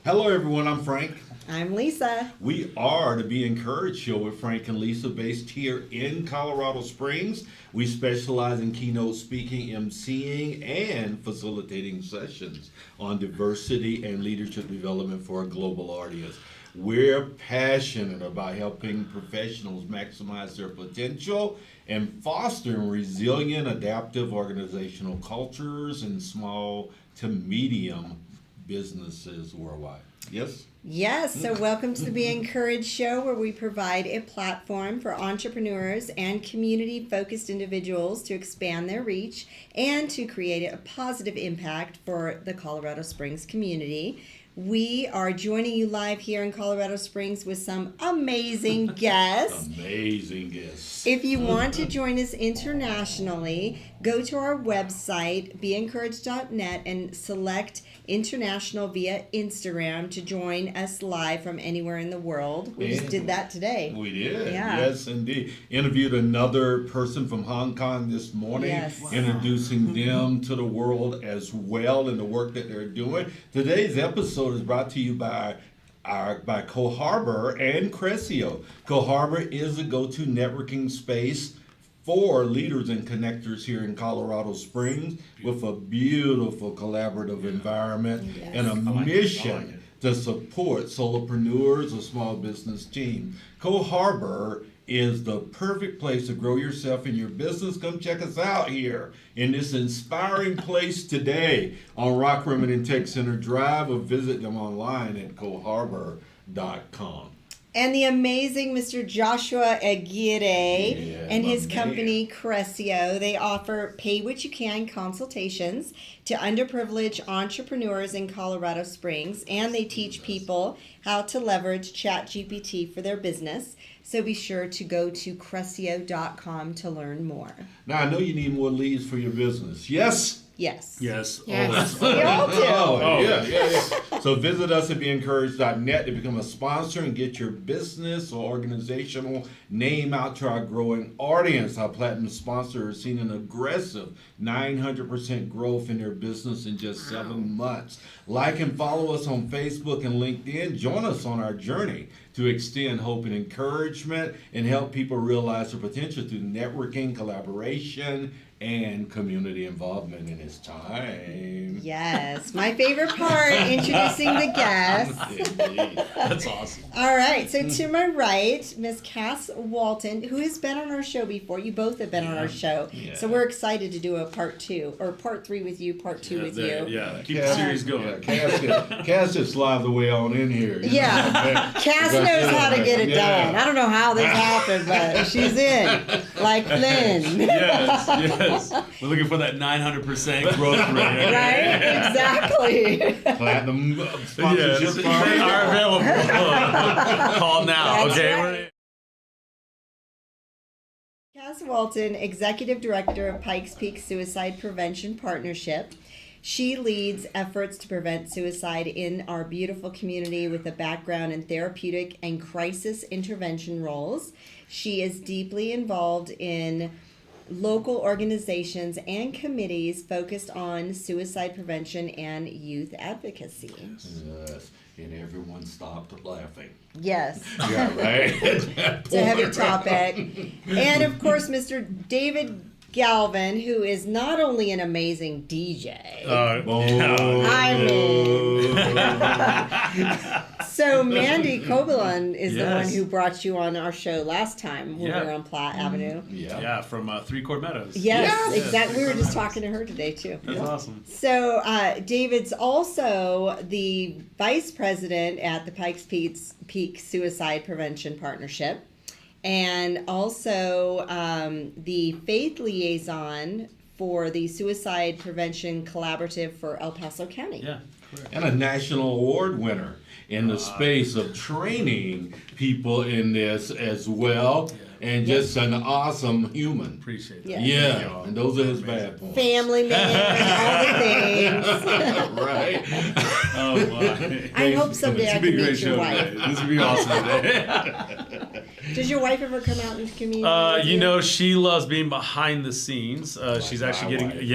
Hello, everyone. I'm Frank. I'm Lisa. We are the Be Encouraged Show with Frank and Lisa, based here in Colorado Springs. We specialize in keynote speaking, emceeing, and facilitating sessions on diversity and leadership development for a global audience. We're passionate about helping professionals maximize their potential and fostering resilient, adaptive organizational cultures in small to medium businesses worldwide. Yes? Yes, so welcome to the Be Encouraged Show, where we provide a platform for entrepreneurs and community-focused individuals to expand their reach and to create a positive impact for the Colorado Springs community. We are joining you live here in Colorado Springs with some amazing guests. Amazing guests. If you want to join us internationally, go to our website, beencouraged.net, and select international via Instagram to join us live from anywhere in the world. We just did that today. We did. Yeah. Yes, indeed. Interviewed another person from Hong Kong this morning, Yes. Wow. introducing them to the world as well and the work that they're doing. Today's episode is brought to you by Co-Harbor and Cressio. Co-Harbor is a go-to networking space for leaders and connectors here in Colorado Springs with a beautiful collaborative environment and a mission to support solopreneurs or small business teams. Co-Harbor is the perfect place to grow yourself and your business. Come check us out here in this inspiring place today on Rock Rimmon and Tech Center Drive, or visit them online at coharbor.com. And the amazing Mr. Joshua Aguirre and his company Cressio. They offer pay what you can consultations to underprivileged entrepreneurs in Colorado Springs, and they teach people how to leverage ChatGPT for their business. So be sure to go to cressio.com to learn more. Now, I know you need more leads for your business. Yes? Yes. Yes. Yes. We all do. Yeah. So visit us at beencouraged.net to become a sponsor and get your business or organizational name out to our growing audience. Our platinum sponsor has seen an aggressive 900% growth in their business in just 7 months. Like and follow us on Facebook and LinkedIn. Join us on our journey to extend hope and encouragement and help people realize their potential through networking, collaboration, and community involvement in this time. Yes, my favorite part, introducing the guests. Indeed. That's awesome. All right, so to my right, Miss Cass Walton, who has been on our show before. You both have been on our show. Yeah. So we're excited to do a part 2, or part 3 with you, part 2 with you. Yeah, keep the series going. Cass just slides the way on in here. Yeah, Cass knows how to get it done. I don't know how this happened, but she's in, like Flynn. Yes. We're looking for that 900% growth rate. Right? Exactly. Platinum Yes, sponsorship are available. Call now, That's okay? right. Cass Walton, Executive Director of Pikes Peak Suicide Prevention Partnership. She leads efforts to prevent suicide in our beautiful community with a background in therapeutic and crisis intervention roles. She is deeply involved in local organizations and committees focused on suicide prevention and youth advocacy. Yes, and everyone stopped laughing. Yes. Yeah, right? It's a heavy topic. And of course, Mr. David Galvin, who is not only an amazing DJ. I mean, so Mandy Kobelan is the one who brought you on our show last time when we were on Platte Avenue. Yeah, from Three Court Meadows. Yes, exactly. We were just talking to her today too. That's awesome. So David's also the vice president at the Pikes Peak Suicide Prevention Partnership, and also the faith liaison for the Suicide Prevention Collaborative for El Paso County. Yeah, correct. And a national award winner in the space of training people in this as well. And just an awesome human. Appreciate that. Yes. Yeah, and those are his bad points. Family man, all the things. Right. Oh, my. I hope someday I can meet your wife. This would be awesome today. Does your wife ever come out into community? with You know, she loves being behind the scenes. She's actually getting, she's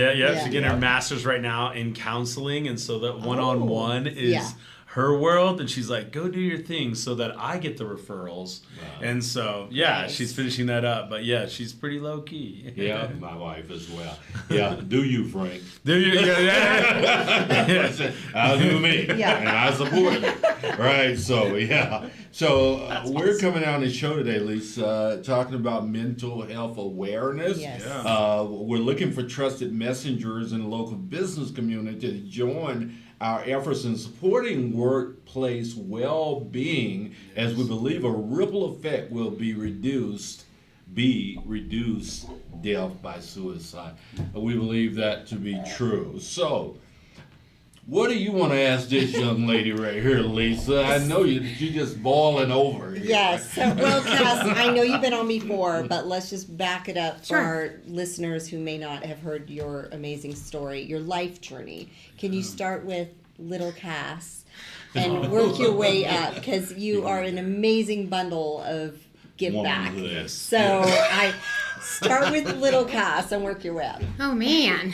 getting her master's right now in counseling, and so that one-on-one is her world, and she's like, go do your thing so that I get the referrals. Wow. And so, Nice. she's finishing that up. But yeah, she's pretty low key. Yeah, my wife as well. Yeah, do you, Frank? Do you? Yeah. I'll do me, Yeah. and I support it. Right, so yeah. So we're coming out on the show today, Lisa, talking about mental health awareness. Yes. Yeah. We're looking for trusted messengers in the local business community to join our efforts in supporting workplace well-being, as we believe a ripple effect will be reduced death by suicide. We believe that to be true. So, what do you want to ask this young lady right here, Lisa? I know you're just boiling over here. Yes. So, well, Cass, I know you've been on before, but let's just back it up for Sure. our listeners who may not have heard your amazing story, your life journey. Can you start with little Cass and work your way up? Because you are an amazing bundle of give back. Womanhood. So I start with little Cass and work your way up. Oh man.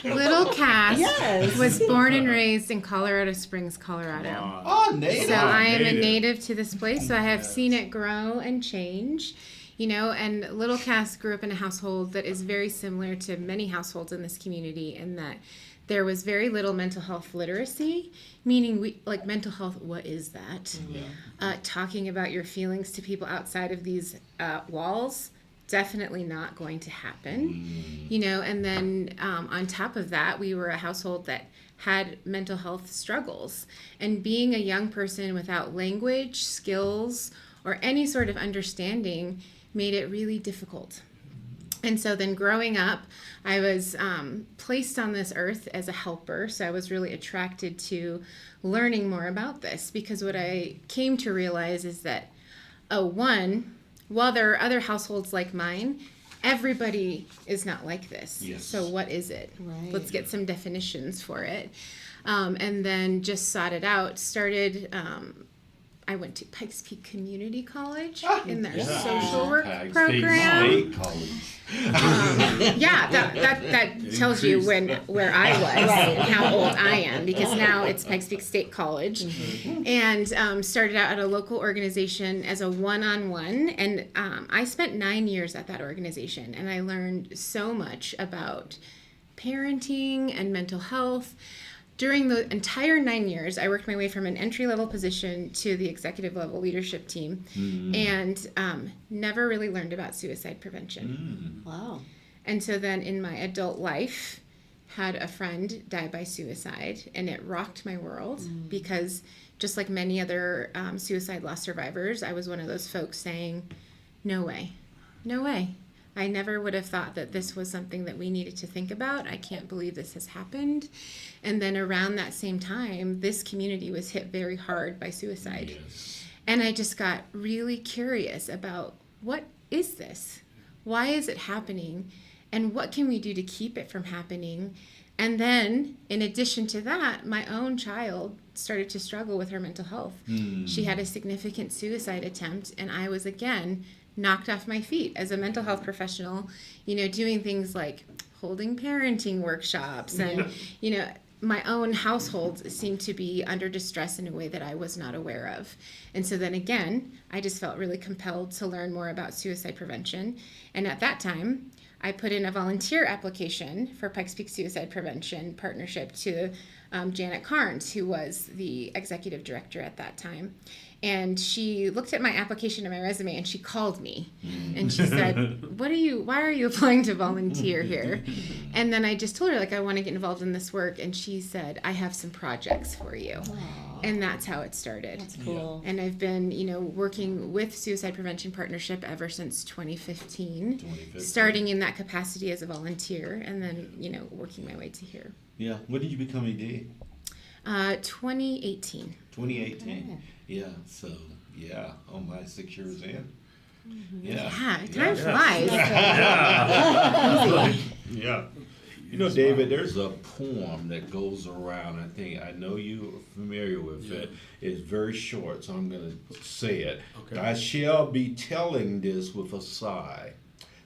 Little Cass Yes. was born and raised in Colorado Springs, Colorado. Oh, native. So I am a native. native to this place, so I have seen it grow and change. You know, and little Cass grew up in a household that is very similar to many households in this community, in that there was very little mental health literacy, meaning mental health, what is that? Talking about your feelings to people outside of these walls, definitely not going to happen. You know, and then on top of that, we were a household that had mental health struggles. And being a young person without language, skills, or any sort of understanding made it really difficult. And so then growing up, I was placed on this earth as a helper. So I was really attracted to learning more about this, because what I came to realize is that, while there are other households like mine, everybody is not like this. Yes. So what is it? Right. Let's get some definitions for it. And then just sought it out, I went to Pikes Peak Community College in their social work program. State College. Yeah, that tells you where I was and how old I am, because now it's Pikes Peak State College. And started out at a local organization as a one-on-one, and I spent 9 years at that organization, and I learned so much about parenting and mental health. During the entire 9 years, I worked my way from an entry-level position to the executive-level leadership team, and never really learned about suicide prevention. Wow. And so then in my adult life, had a friend die by suicide, and it rocked my world, because just like many other suicide loss survivors, I was one of those folks saying, no way, no way. I never would have thought that this was something that we needed to think about. I can't believe this has happened. And then around that same time, this community was hit very hard by suicide. Yes. And I just got really curious about, what is this? Why is it happening? And what can we do to keep it from happening? And then, in addition to that, my own child started to struggle with her mental health. She had a significant suicide attempt, and I was, again, knocked off my feet as a mental health professional, you know, doing things like holding parenting workshops, and, you know, my own household seemed to be under distress in a way that I was not aware of. And so then again, I just felt really compelled to learn more about suicide prevention. And at that time, I put in a volunteer application for Pikes Peak Suicide Prevention Partnership to Janet Carnes, who was the executive director at that time. And she looked at my application and my resume, and she called me, and she said, why are you applying to volunteer here? And then I just told her, like, I want to get involved in this work. And she said, I have some projects for you. Aww. And that's how it started. That's cool. And I've been, you know, working with Suicide Prevention Partnership ever since 2015, starting in that capacity as a volunteer, and then, you know, working my way to here. Yeah. When did you become AD? 2018. 2018. Yeah. So, yeah. Oh my, 6 years in. Yeah. Yeah, time flies. Yeah. You know, David, there's a poem that goes around. I know you're familiar with it. It's very short, so I'm going to say it. Okay. I shall be telling this with a sigh.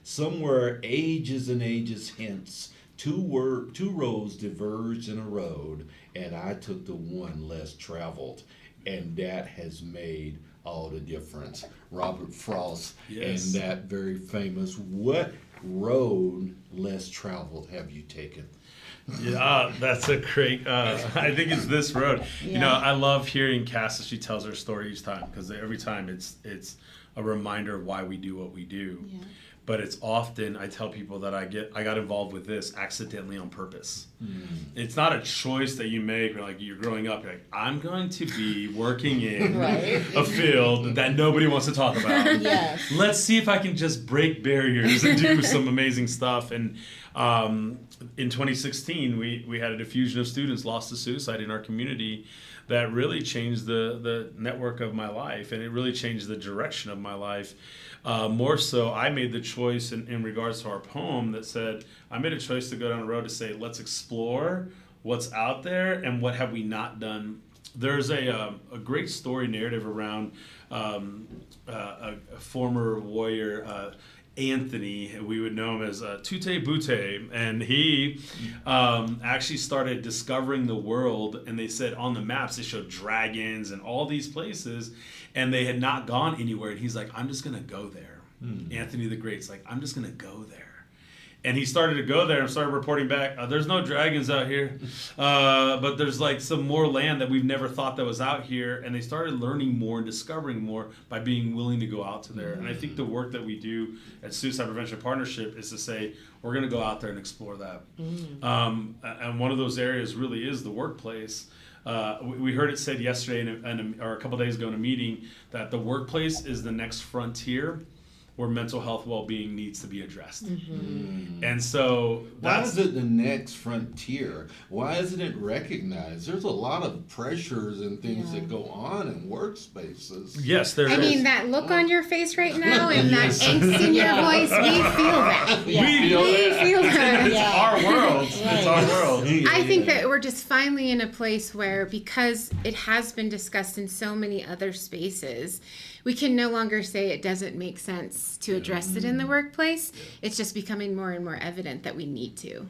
Somewhere ages and ages hence, two roads diverged in a road, and I took the one less traveled, and that has made all the difference. Robert Frost Yes. and that very famous, what road less traveled have you taken? Yeah, that's a great. I think it's this road. You know, Yeah. I love hearing Cass as she tells her story each time, because every time it's a reminder of why we do what we do. Yeah. But it's often, I tell people that I got involved with this accidentally on purpose. It's not a choice that you make, or like you're growing up, you're like, I'm going to be working in Right. a field that nobody wants to talk about. Yes. Let's see if I can just break barriers and do some amazing stuff. And in 2016, we had a diffusion of students lost to suicide in our community that really changed the network of my life, and it really changed the direction of my life. More so, I made the choice in regards to our poem that said, I made a choice to go down the road to say, let's explore what's out there and what have we not done. There's a great story narrative around a former warrior, Anthony, we would know him as Tute Bute, and he actually started discovering the world, and they said on the maps they showed dragons and all these places, and they had not gone anywhere, and he's like, I'm just gonna go there. Anthony the Great's like, I'm just gonna go there. And he started to go there and started reporting back, there's no dragons out here, but there's like some more land that we've never thought that was out here. And they started learning more and discovering more by being willing to go out to there. And I think the work that we do at Suicide Prevention Partnership is to say, we're going to go out there and explore that. And one of those areas really is the workplace. We heard it said yesterday or a couple days ago in a meeting that the workplace is the next frontier where mental health well-being needs to be addressed. And so Why is it the next frontier? Why isn't it recognized? There's a lot of pressures and things that go on in workspaces. yes, there I is. mean, that look on your face right now and that angst in your voice, we feel that. Yeah. We feel that. feel that. It's our world. It's our world. I think that we're just finally in a place where, because it has been discussed in so many other spaces, we can no longer say it doesn't make sense to address it in the workplace. It's just becoming more and more evident that we need to.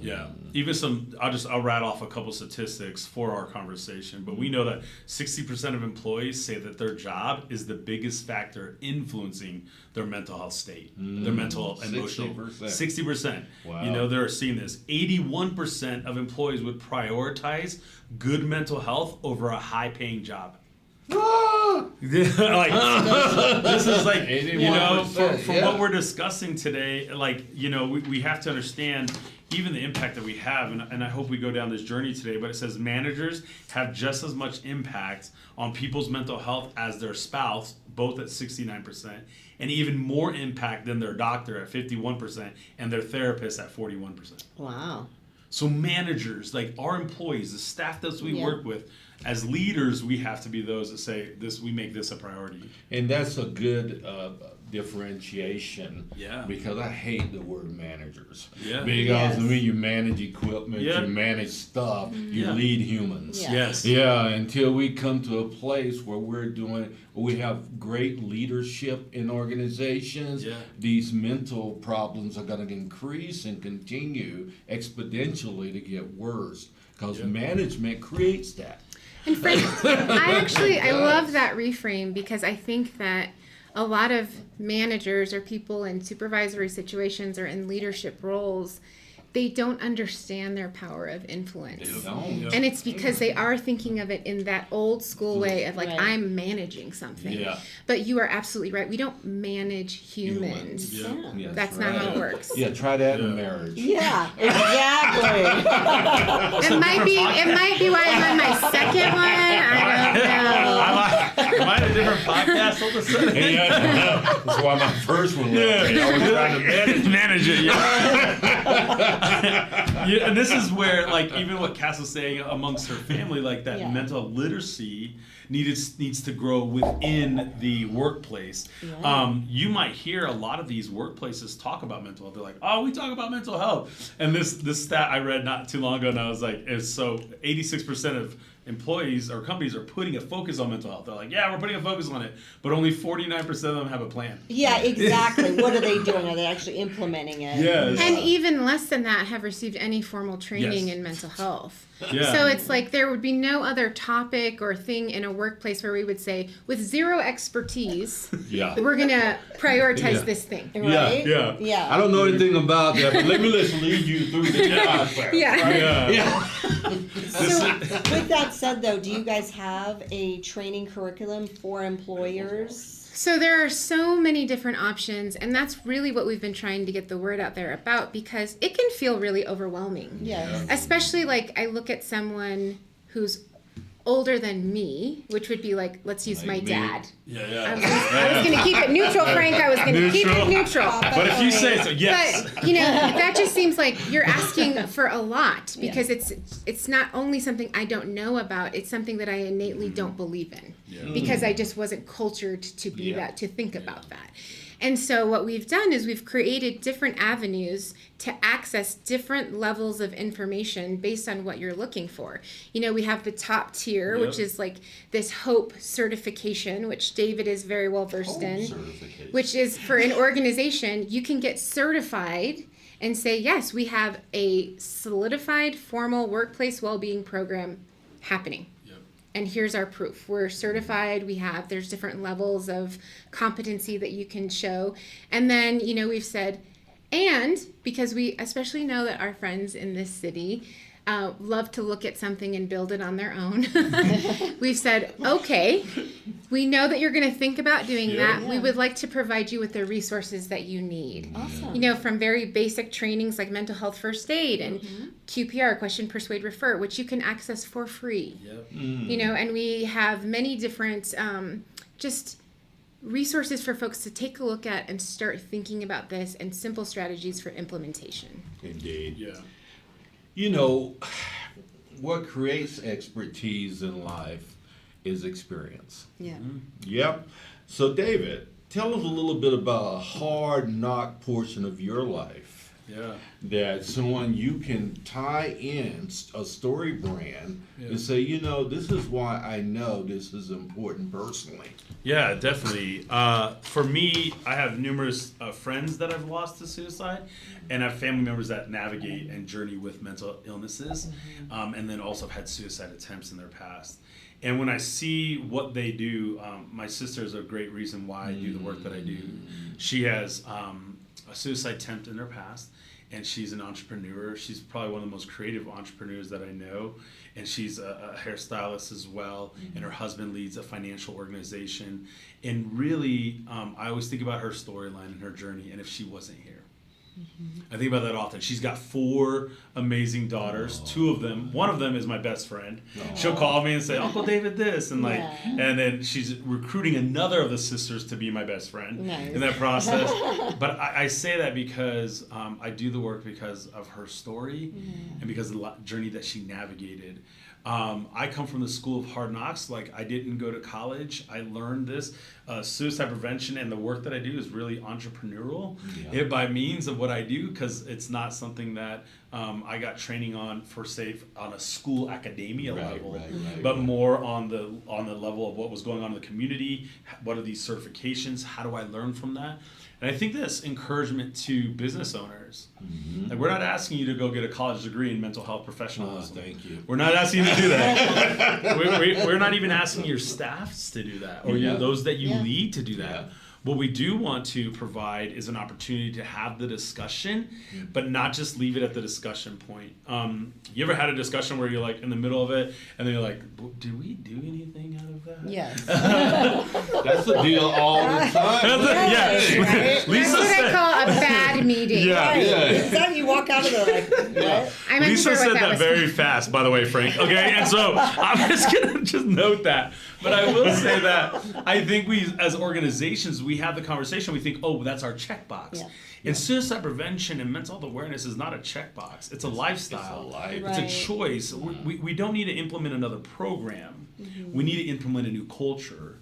Yeah. Even I'll rattle off a couple statistics for our conversation, but we know that 60% of employees say that their job is the biggest factor influencing their mental health state, their mental, emotional. 60%. Wow. You know, they're seeing this. 81% of employees would prioritize good mental health over a high-paying job. This is like, you know, for what we're discussing today, like, you know, we have to understand even the impact that we have, and I hope we go down this journey today, but it says managers have just as much impact on people's mental health as their spouse, both at 69%, and even more impact than their doctor at 51%, and their therapist at 41%. Wow. So managers, like our employees, the staff that we work with, as leaders, we have to be those that say this. We make this a priority. And that's a good differentiation. Yeah. Because I hate the word managers. Yeah. Because Yes. when you manage equipment, Yeah. you manage stuff, you Yeah. lead humans. Yeah. Yes. Yeah, until we come to a place where we have great leadership in organizations, Yeah. these mental problems are going to increase and continue exponentially to get worse because management creates that. And Frank, I love that reframe, because I think that a lot of managers or people in supervisory situations or in leadership roles, they don't understand their power of influence. They don't. And it's because they are thinking of it in that old school way of like, Right. I'm managing something. Yeah. But you are absolutely right. We don't manage humans. Yeah. Yeah, That's not how it works. Yeah, try that in Yeah. marriage. Yeah, exactly. It might be why I'm on my second one. I don't know. Am I in a different podcast all of a sudden? Yeah, that's why my first one left me. I was trying to manage it. Yeah. Yeah, and this is where, like, even what Cass was saying amongst her family, like that mental literacy needs to grow within the workplace. Yeah. You might hear a lot of these workplaces talk about mental health. They're like, "Oh, we talk about mental health." And this stat I read not too long ago, and I was like, "It's so 86% of employees or companies are putting a focus on mental health. They're like, yeah, we're putting a focus on it, but only 49% of them have a plan. Yeah, exactly. What are they doing? Are they actually implementing it? Yes. And even less than that have received any formal training in mental health. Yeah. So it's like there would be no other topic or thing in a workplace where we would say, with zero expertise, Yeah. we're going to prioritize Yeah. this thing. Right? Yeah. Yeah. I don't know anything about that, but let me just lead you through the process. Yeah. Right? Yeah. So, with that said, though, do you guys have a training curriculum for employers? So there are so many different options, and that's really what we've been trying to get the word out there about, because it can feel really overwhelming. Yes. Especially like I look at someone who's older than me, which would be like, let's use my Like me. dad. Yeah. I was going to keep it neutral, Frank. I was going to keep it neutral. But if you say so, yes. But that just seems like you're asking for a lot, because it's not only something I don't know about, it's something that I innately don't believe in, because I just wasn't cultured to be that, to think about that. And so what we've done is we've created different avenues to access different levels of information based on what you're looking for. We have the top tier, which is like this HOPE certification, which David is very well versed in, which is for an organization, you can get certified and say, yes, we have a solidified formal workplace well-being program happening. And here's our proof. We're certified. There's different levels of competency that you can show. And then, we've said, and because we especially know that our friends in this city love to look at something and build it on their own. We've said, okay, we know that you're going to think about doing that. We would like to provide you with the resources that you need. Awesome. From very basic trainings like mental health first aid and QPR, question, persuade, refer, which you can access for free. And we have many different just resources for folks to take a look at and start thinking about this, and simple strategies for implementation. Indeed. Yeah. What creates expertise in life is experience. Yeah. Yep. So, David, tell us a little bit about a hard knock portion of your life. Yeah. That someone you can tie in a story brand and say, this is why I know this is important personally. Yeah, definitely. For me, I have numerous friends that I've lost to suicide, and I have family members that navigate and journey with mental illnesses, and then also have had suicide attempts in their past. And when I see what they do, my sister is a great reason why I do the work that I do. She has a suicide attempt in her past, and she's an entrepreneur. She's probably one of the most creative entrepreneurs that I know. And she's a hairstylist as well. And her husband leads a financial organization. And really, I always think about her storyline and her journey, and if she wasn't here. I think about that often. She's got 4 amazing daughters. 2 of them, one of them is my best friend. She'll call me and say, Uncle David this, and and then she's recruiting another of the sisters to be my best friend in that process. But I say that because I do the work because of her story and because of the journey that she navigated. I come from the school of hard knocks. Like, I didn't go to college. I learned this. Suicide prevention and the work that I do is really entrepreneurial by means of what I do, because it's not something that I got training on on a school academia level, but more on the level of what was going on in the community. What are these certifications? How do I learn from that? And I think this encouragement to business owners. Like, we're not asking you to go get a college degree in mental health professionalism. Thank you. We're not asking you to do that. We're not even asking your staffs to do that, or those that you lead to do that. What we do want to provide is an opportunity to have the discussion, but not just leave it at the discussion point. You ever had a discussion where you're like in the middle of it, and then you're like, "Did we do anything out of that?" Yes. That's the deal all the time. That's what I call a bad meeting. Is that you walk out of there like, what? I'm Lisa unsure said what that was. very fast, by the way, Frank. Okay, and so I'm just gonna note that. But I will say that I think we, as organizations, we have the conversation. We think, oh, that's our checkbox. Yeah. And suicide prevention and mental health awareness is not a checkbox. It's a lifestyle. It's a choice. We don't need to implement another program. We need to implement a new culture.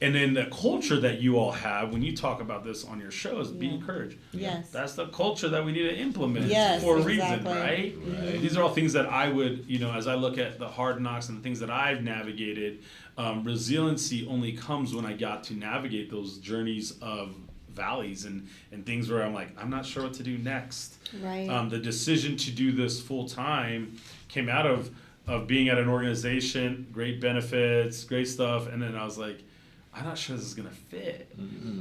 And then the culture that you all have, when you talk about this on your show, is be Yeah. encouraged. Yes. That's the culture that we need to implement Yes, for a exactly. reason, right? These are all things that I would, as I look at the hard knocks and the things that I've navigated, resiliency only comes when I got to navigate those journeys of valleys and things where I'm like, I'm not sure what to do next. Right. The decision to do this full time came out of being at an organization, great benefits, great stuff, and then I was like, I'm not sure this is gonna fit.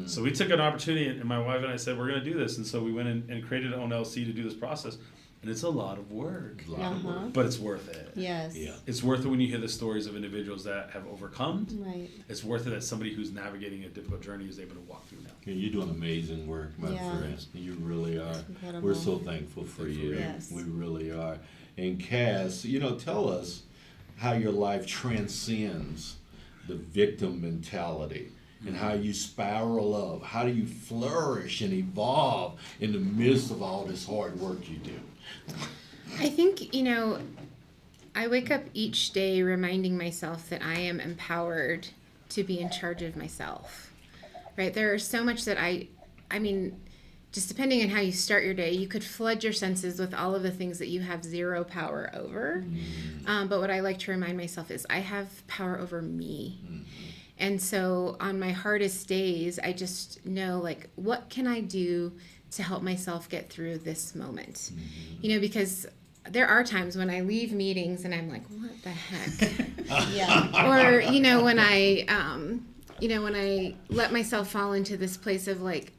So we took an opportunity, and my wife and I said, we're gonna do this, and so we went and created an own LLC to do this process, and it's a lot of work, but it's worth it. Yes. Yeah. It's worth it when you hear the stories of individuals that have overcome. Right. It's worth it that somebody who's navigating a difficult journey is able to walk through now. Yeah, you're doing amazing work, my Yeah. friend. You really are. Incredible. We're so thankful for you. Yes. We really are. And Cass, tell us how your life transcends the victim mentality and how you spiral up. How do you flourish and evolve in the midst of all this hard work you do? I think, I wake up each day reminding myself that I am empowered to be in charge of myself, right? There is so much that I mean, just depending on how you start your day, you could flood your senses with all of the things that you have zero power over. But what I like to remind myself is I have power over me. And so on my hardest days, I just know, like, what can I do to help myself get through this moment? Because there are times when I leave meetings and I'm like, what the heck? Yeah. Or, when I let myself fall into this place of like,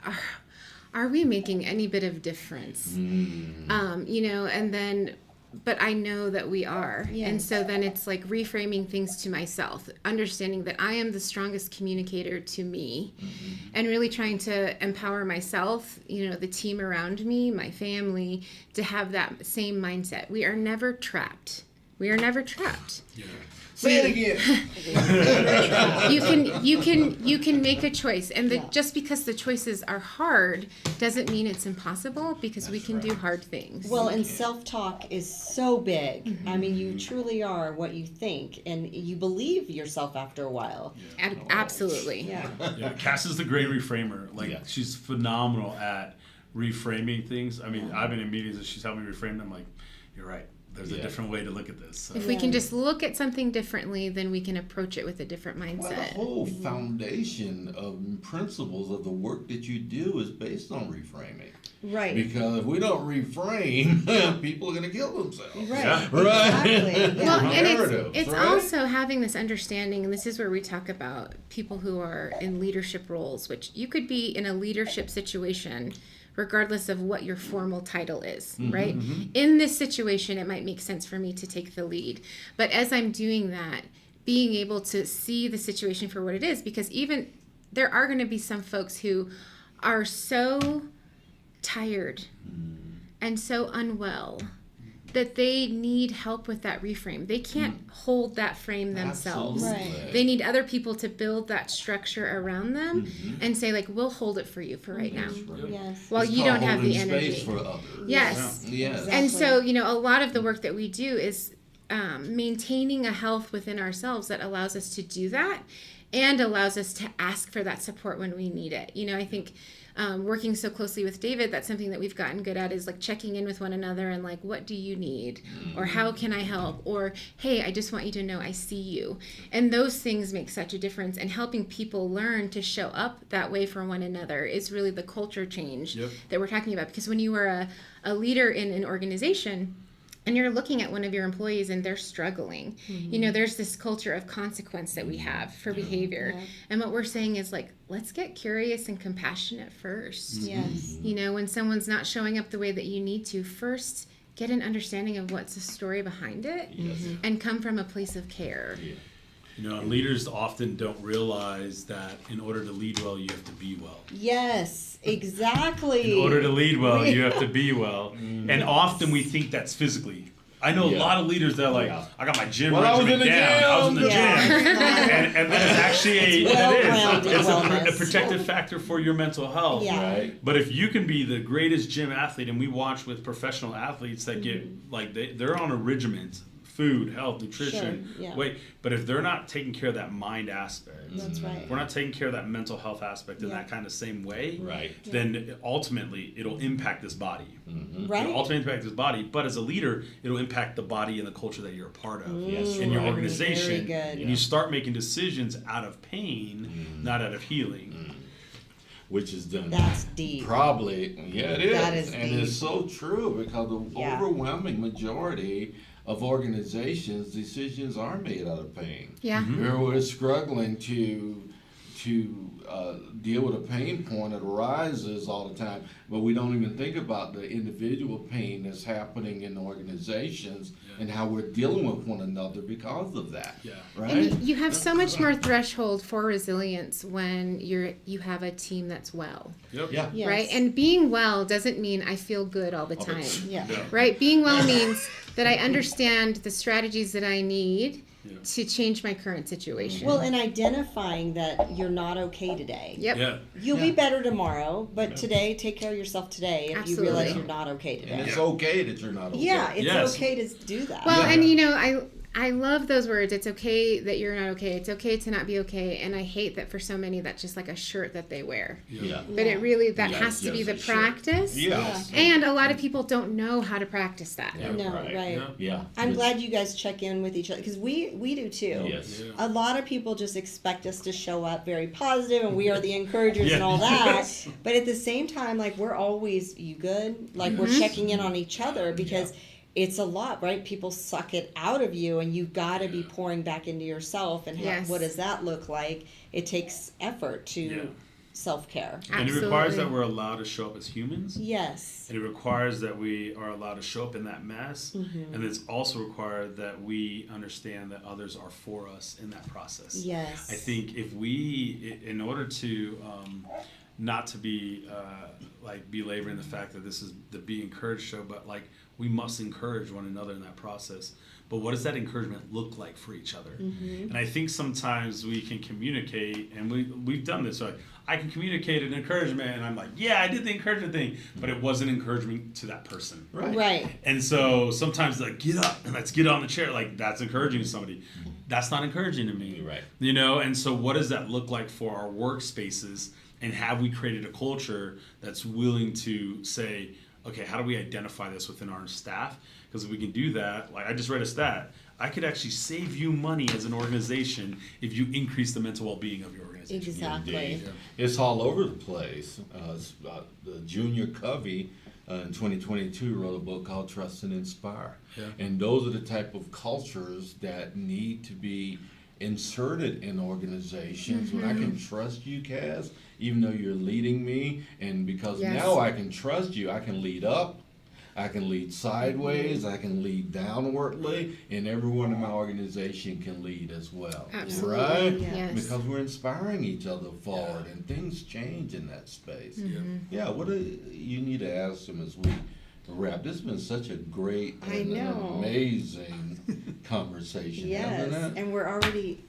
are we making any bit of difference? And then, but I know that we are. Yes. And so then it's like reframing things to myself, understanding that I am the strongest communicator to me, and really trying to empower myself, the team around me, my family, to have that same mindset. We are never trapped. We are never trapped. Yeah. Say it again. You can make a choice, and just because the choices are hard doesn't mean it's impossible, because we can do hard things. Well, and self-talk is so big. I mean, you truly are what you think, and you believe yourself after a while. Absolutely. Yeah. Yeah, Cass is the great reframer. Like, Yeah. she's phenomenal at reframing things. I mean, I've been in meetings and she's helped me reframe them. I'm like, you're right. There's a different way to look at this. So. If we can just look at something differently, then we can approach it with a different Well, the mindset. whole foundation of principles of the work that you do is based on reframing. Right. Because if we don't reframe, people are going to kill themselves. Right. Yeah. Right. Exactly. Well, Yeah. and Narratives, it's right? also having this understanding, and this is where we talk about people who are in leadership roles, which you could be in a leadership situation regardless of what your formal title is, right? In this situation, it might make sense for me to take the lead. But as I'm doing that, being able to see the situation for what it is, because even there are going to be some folks who are so tired and so unwell that they need help with that reframe. They can't hold that frame themselves. Absolutely. Right. They need other people to build that structure around them and say, like, we'll hold it for you for right now. Yes. While It's you called don't have the holding energy. space for others. Yes. Yes. Exactly. And so, a lot of the work that we do is maintaining a health within ourselves that allows us to do that and allows us to ask for that support when we need it. I think working so closely with David, that's something that we've gotten good at, is like checking in with one another and like, what do you need? Or how can I help? Or, hey, I just want you to know I see you. And those things make such a difference. And helping people learn to show up that way for one another is really the culture change that we're talking about. Because when you are a leader in an organization, and you're looking at one of your employees and they're struggling, there's this culture of consequence that we have for behavior. And what we're saying is, like, let's get curious and compassionate first. Yes. When someone's not showing up the way that you need to, first get an understanding of what's the story behind it and come from a place of care. Leaders often don't realize that in order to lead well, you have to be well. Yes, exactly. In order to lead well, you have to be well. And often we think that's physically. I know a lot of leaders that are like, I got my gym regimen down. I was in the gym. And that is actually a protective factor for your mental health. Yeah. Right. But if you can be the greatest gym athlete, and we watch with professional athletes that get, like, they're on a regiment food, health, nutrition, Sure, yeah. weight. But if they're not taking care of that mind aspect, That's right. if we're not taking care of that mental health aspect in Yeah. that kind of same way, Right. then ultimately it'll impact this body. Right. It'll ultimately impact this body, but as a leader, it'll impact the body and the culture that you're a part of Yes, in your right. organization. Very good. And you start making decisions out of pain, not out of healing. Which is done. That's deep. Probably, yeah, it is. That is and deep. it's so true because the Yeah. overwhelming majority of organizations, decisions are made out of pain. Yeah. Where we're struggling to deal with a pain point that arises all the time, but we don't even think about the individual pain that's happening in organizations and how we're dealing with one another because of that. Yeah. Right? And you have so much more threshold for resilience when you have a team that's well, Yep. Yeah. Yes. right? And being well doesn't mean I feel good all the time, Yeah. right? Being well means that I understand the strategies that I need Yeah. to change my current situation. Well, and identifying that you're not okay today. Yep. Yeah. You'll Yeah. be better tomorrow, but today, take care of yourself today if you realize Absolutely. you're not okay And today. it's okay that you're not okay. Yeah, it's Yes. okay to do that. Well, Yeah. and you know, I love those words. It's okay that you're not okay. It's okay to not be okay. And I hate that for so many that's just like a shirt that they wear. Yeah. But it really that Yeah, has to be yes, the it should. practice. Yes. And a lot of people don't know how to practice that. Yeah, No, right. right. Yeah. Yeah. I'm glad you guys check in with each other because we do too. Yes. Yeah. A lot of people just expect us to show up very positive and we are the encouragers Yeah. and all that. Yes. But at the same time, like we're always, you good? Like we're checking in on each other because it's a lot, right? People suck it out of you and you've got to be pouring back into yourself. And Yes. what does that look like? It takes effort to Yeah. self-care. And it requires that Absolutely. we're allowed to show up as humans. Yes. And it requires that we are allowed to show up in that mess. Mm-hmm. And it's also required that we understand that others are for us in that process. Yes. I think if we, in order to not to be like belaboring the fact that this is the Be Encouraged show, but like we must encourage one another in that process. But what does that encouragement look like for each other? Mm-hmm. And I think sometimes we can communicate, and we've done this. So I can communicate an encouragement, and I'm like, yeah, I did the encouragement thing, but it wasn't encouragement to that person. Right. Right. And so sometimes like get up and let's get on the chair, like that's encouraging to somebody. That's not encouraging to me. Right. You know, and so what does that look like for our workspaces? And have we created a culture that's willing to say, okay, how do we identify this within our staff? Because if we can do that, like I just read a stat, I could actually save you money as an organization if you increase the mental well-being of your organization. Exactly. Indeed. It's all over the place. The Junior Covey in 2022 wrote a book called Trust and Inspire. Yeah. And those are the type of cultures that need to be inserted in organizations. When I can trust you, Kaz, even though you're leading me, and because Yes. now I can trust you, I can lead up, I can lead sideways, I can lead downwardly, and everyone in my organization can lead as well. Absolutely. Right? Yes. Because we're inspiring each other forward, and things change in that space. Mm-hmm. Yeah, what do you need to ask them as we wrap? This has been such a great I and know. amazing conversation, hasn't Yes. it? And we're already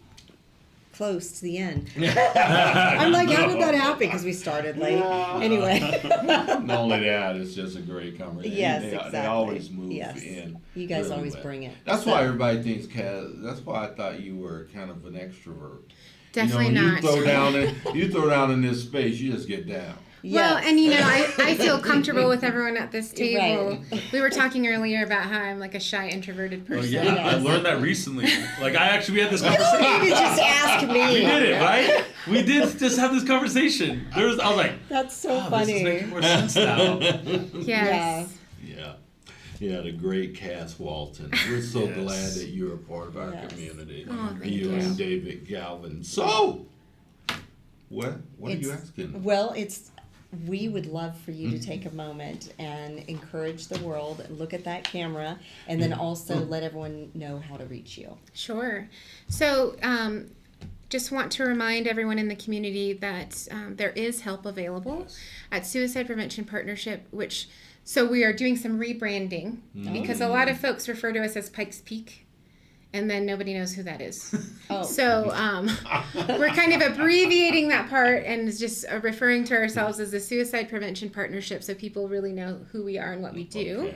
close to the end. I'm like, how did that happen? Because we started late. Anyway. Not only that, it's just a great conversation. Yes, they, exactly. They always move Yes. in. You guys really always well. bring it. That's So- why everybody thinks, Kaz, that's why I thought you were kind of an extrovert. Definitely you know, not. You throw down in this space, you just get down. Well, Yes. and you know, I feel comfortable with everyone at this table. Right. We were talking earlier about how I'm like a shy, introverted Oh person. yeah, Yes. I learned that recently. Like we had this You conversation. could just ask me. We did it, right? We did just have this conversation. I was like, That's so oh, funny. this is making more sense now. Yes. Yeah. Yeah, the great Cass Walton. We're so Yes. glad that you're a part of our Yes. community. Oh, thank you you. and David Galvin. So, what are you It's- asking? Well, we would love for you to take a moment and encourage the world and look at that camera and then also let everyone know how to reach you. Sure. So, just want to remind everyone in the community that there is help available at Suicide Prevention Partnership, so we are doing some rebranding because a lot of folks refer to us as Pikes Peak. and then nobody knows who that is. Oh. So we're kind of abbreviating that part and just referring to ourselves as the Suicide Prevention Partnership, so people really know who we are and what we do.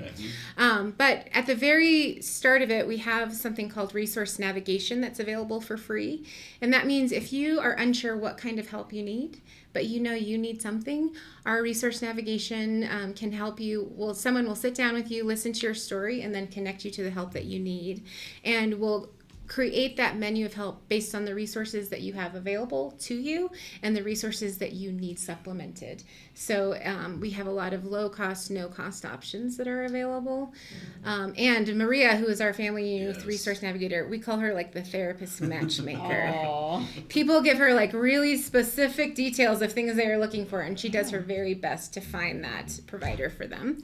Okay. But at the very start of it, we have something called resource navigation that's available for free. And that means if you are unsure what kind of help you need, but you know you need something, our resource navigation can help you. Well, someone will sit down with you, listen to your story, and then connect you to the help that you need. And we'll create that menu of help based on the resources that you have available to you and the resources that you need supplemented. So we have a lot of low cost, no cost options that are available. And Maria, who is our family youth resource navigator, we call her like the therapist matchmaker. Aw. People give her like really specific details of things they are looking for, and she does her very best to find that provider for them.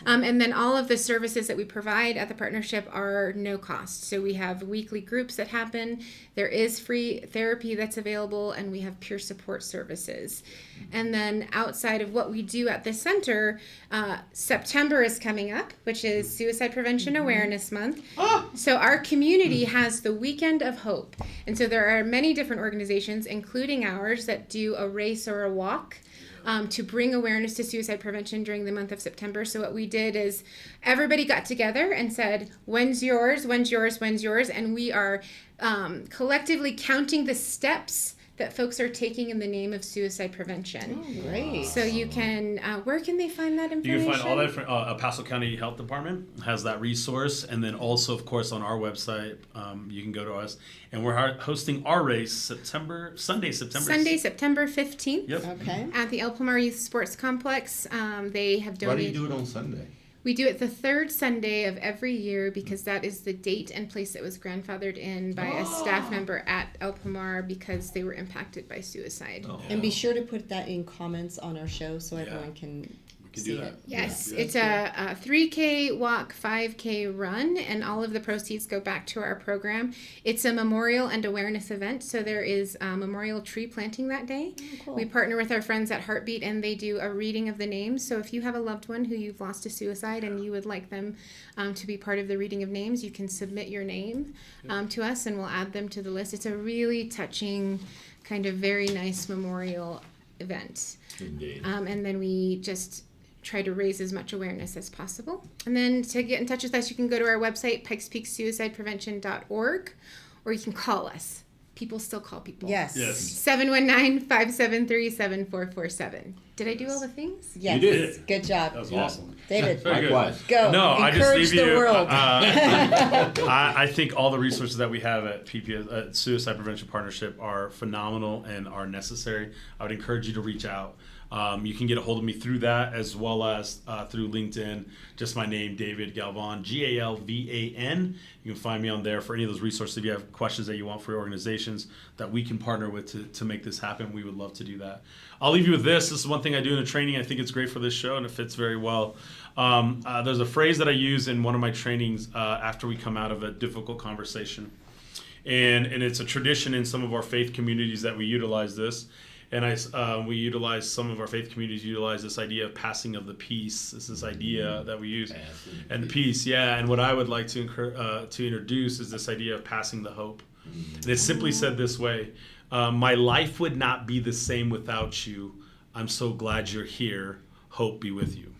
And then all of the services that we provide at the partnership are no cost. So we have weekly groups that happen. There is free therapy that's available, and we have peer support services. And then outside of what we do at the center, September is coming up, which is Suicide Prevention Awareness Month. So our community has the Weekend of Hope. And so there are many different organizations, including ours, that do a race or a walk to bring awareness to suicide prevention during the month of September. So what we did is everybody got together and said, when's yours, when's yours, when's yours? And we are collectively counting the steps that folks are taking in the name of suicide prevention. Oh, great. So you can, where can they find that information? You can find all that from El Paso County Health Department has that resource, and then also, of course, on our website, you can go to us. And we're hosting our race Sunday, September 15th. Yep. Okay. At the El Palmar Youth Sports Complex. They have donated. Why do you do it on Sunday? We do it the third Sunday of every year because that is the date and place that was grandfathered in by a staff member at El Palmar because they were impacted by suicide. Oh. And be sure to put that in comments on our show so everyone can see do that. it. Yes, Yeah. it's a 3K walk, 5K run, and all of the proceeds go back to our program. It's a memorial and awareness event, so there is a memorial tree planting that day. Oh, cool. We partner with our friends at Heartbeat, and they do a reading of the names. So if you have a loved one who you've lost to suicide and you would like them to be part of the reading of names, you can submit your name to us, and we'll add them to the list. It's a really touching, kind of very nice memorial event. Indeed. And then we just try to raise as much awareness as possible. And then to get in touch with us, you can go to our website, pikespeaksuicideprevention.org, or you can call us. People still call people. Yes. 719-573-7447. Did I do all the things? Yes. You did. Good job. That was Yeah. awesome. David, Very good. Likewise. go. No, I just Encourage leave the you. world. I think all the resources that we have at PPS, Suicide Prevention Partnership, are phenomenal and are necessary. I would encourage you to reach out. You can get a hold of me through that as well as through LinkedIn. Just my name, David Galvin, Galvan. You can find me on there for any of those resources. If you have questions that you want for your organizations that we can partner with to make this happen, we would love to do that. I'll leave you with this. This is one thing I do in a training. I think it's great for this show and it fits very well. There's a phrase that I use in one of my trainings after we come out of a difficult conversation. And it's a tradition in some of our faith communities that we utilize this. And some of our faith communities utilize this idea of passing of the peace. It's this idea that we use. And the peace, yeah. And what I would like to introduce is this idea of passing the hope. And it's simply said this way: my life would not be the same without you. I'm so glad you're here. Hope be with you.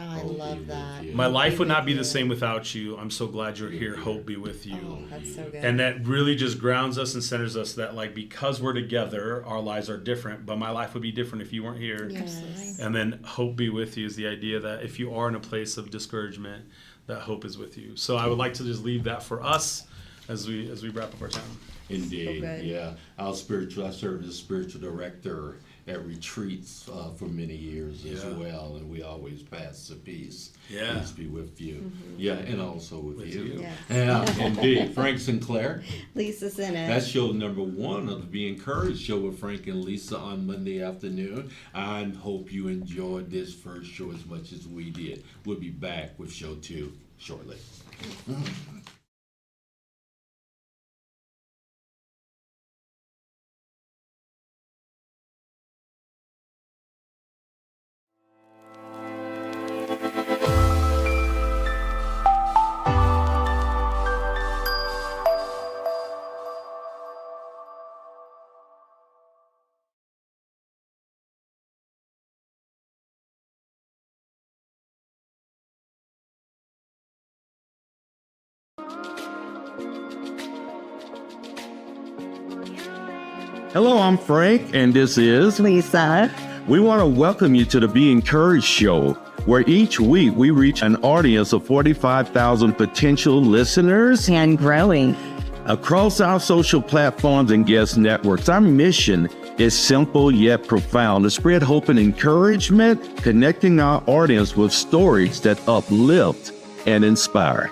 Oh, I love that. you. My life would not be the same without you. I'm so glad you're here. Hope be with you. Oh, that's so good. And that really just grounds us and centers us that, like, because we're together, our lives are different, but my life would be different if you weren't here. Yes. And then hope be with you is the idea that if you are in a place of discouragement, that hope is with you. So I would like to just leave that for us as we wrap up our time. Indeed, So good. yeah. I served as spiritual director at retreats for many years as Yeah. well, and we always pass the peace. Yeah. Peace be with you. Yeah, and also with you. you. Yes. Yeah, indeed. Frank Sinclair. Lisa Sinnott. That's show number 1 of the Be Encouraged show with Frank and Lisa on Monday afternoon. I hope you enjoyed this first show as much as we did. We'll be back with show 2 shortly. Hello, I'm Frank, and this is Lisa. We want to welcome you to the Be Encouraged show, where each week we reach an audience of 45,000 potential listeners And growing. across our social platforms and guest networks. Our mission is simple yet profound: to spread hope and encouragement, connecting our audience with stories that uplift and inspire.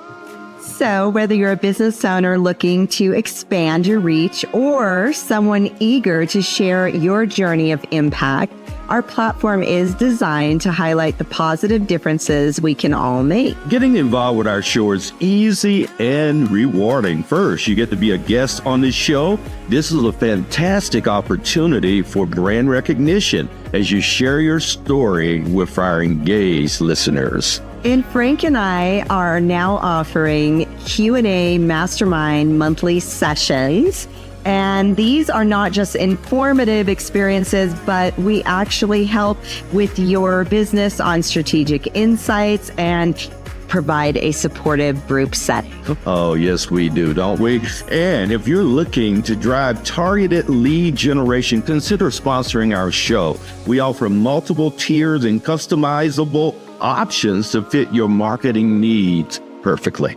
So, whether you're a business owner looking to expand your reach or someone eager to share your journey of impact, our platform is designed to highlight the positive differences we can all make. Getting involved with our show is easy and rewarding. First, you get to be a guest on this show. This is a fantastic opportunity for brand recognition as you share your story with our engaged listeners. And Frank and I are now offering Q&A Mastermind monthly sessions. And these are not just informative experiences, but we actually help with your business on strategic insights and provide a supportive group setting. Oh, yes, we do, don't we? And if you're looking to drive targeted lead generation, consider sponsoring our show. We offer multiple tiers and customizable options to fit your marketing needs perfectly.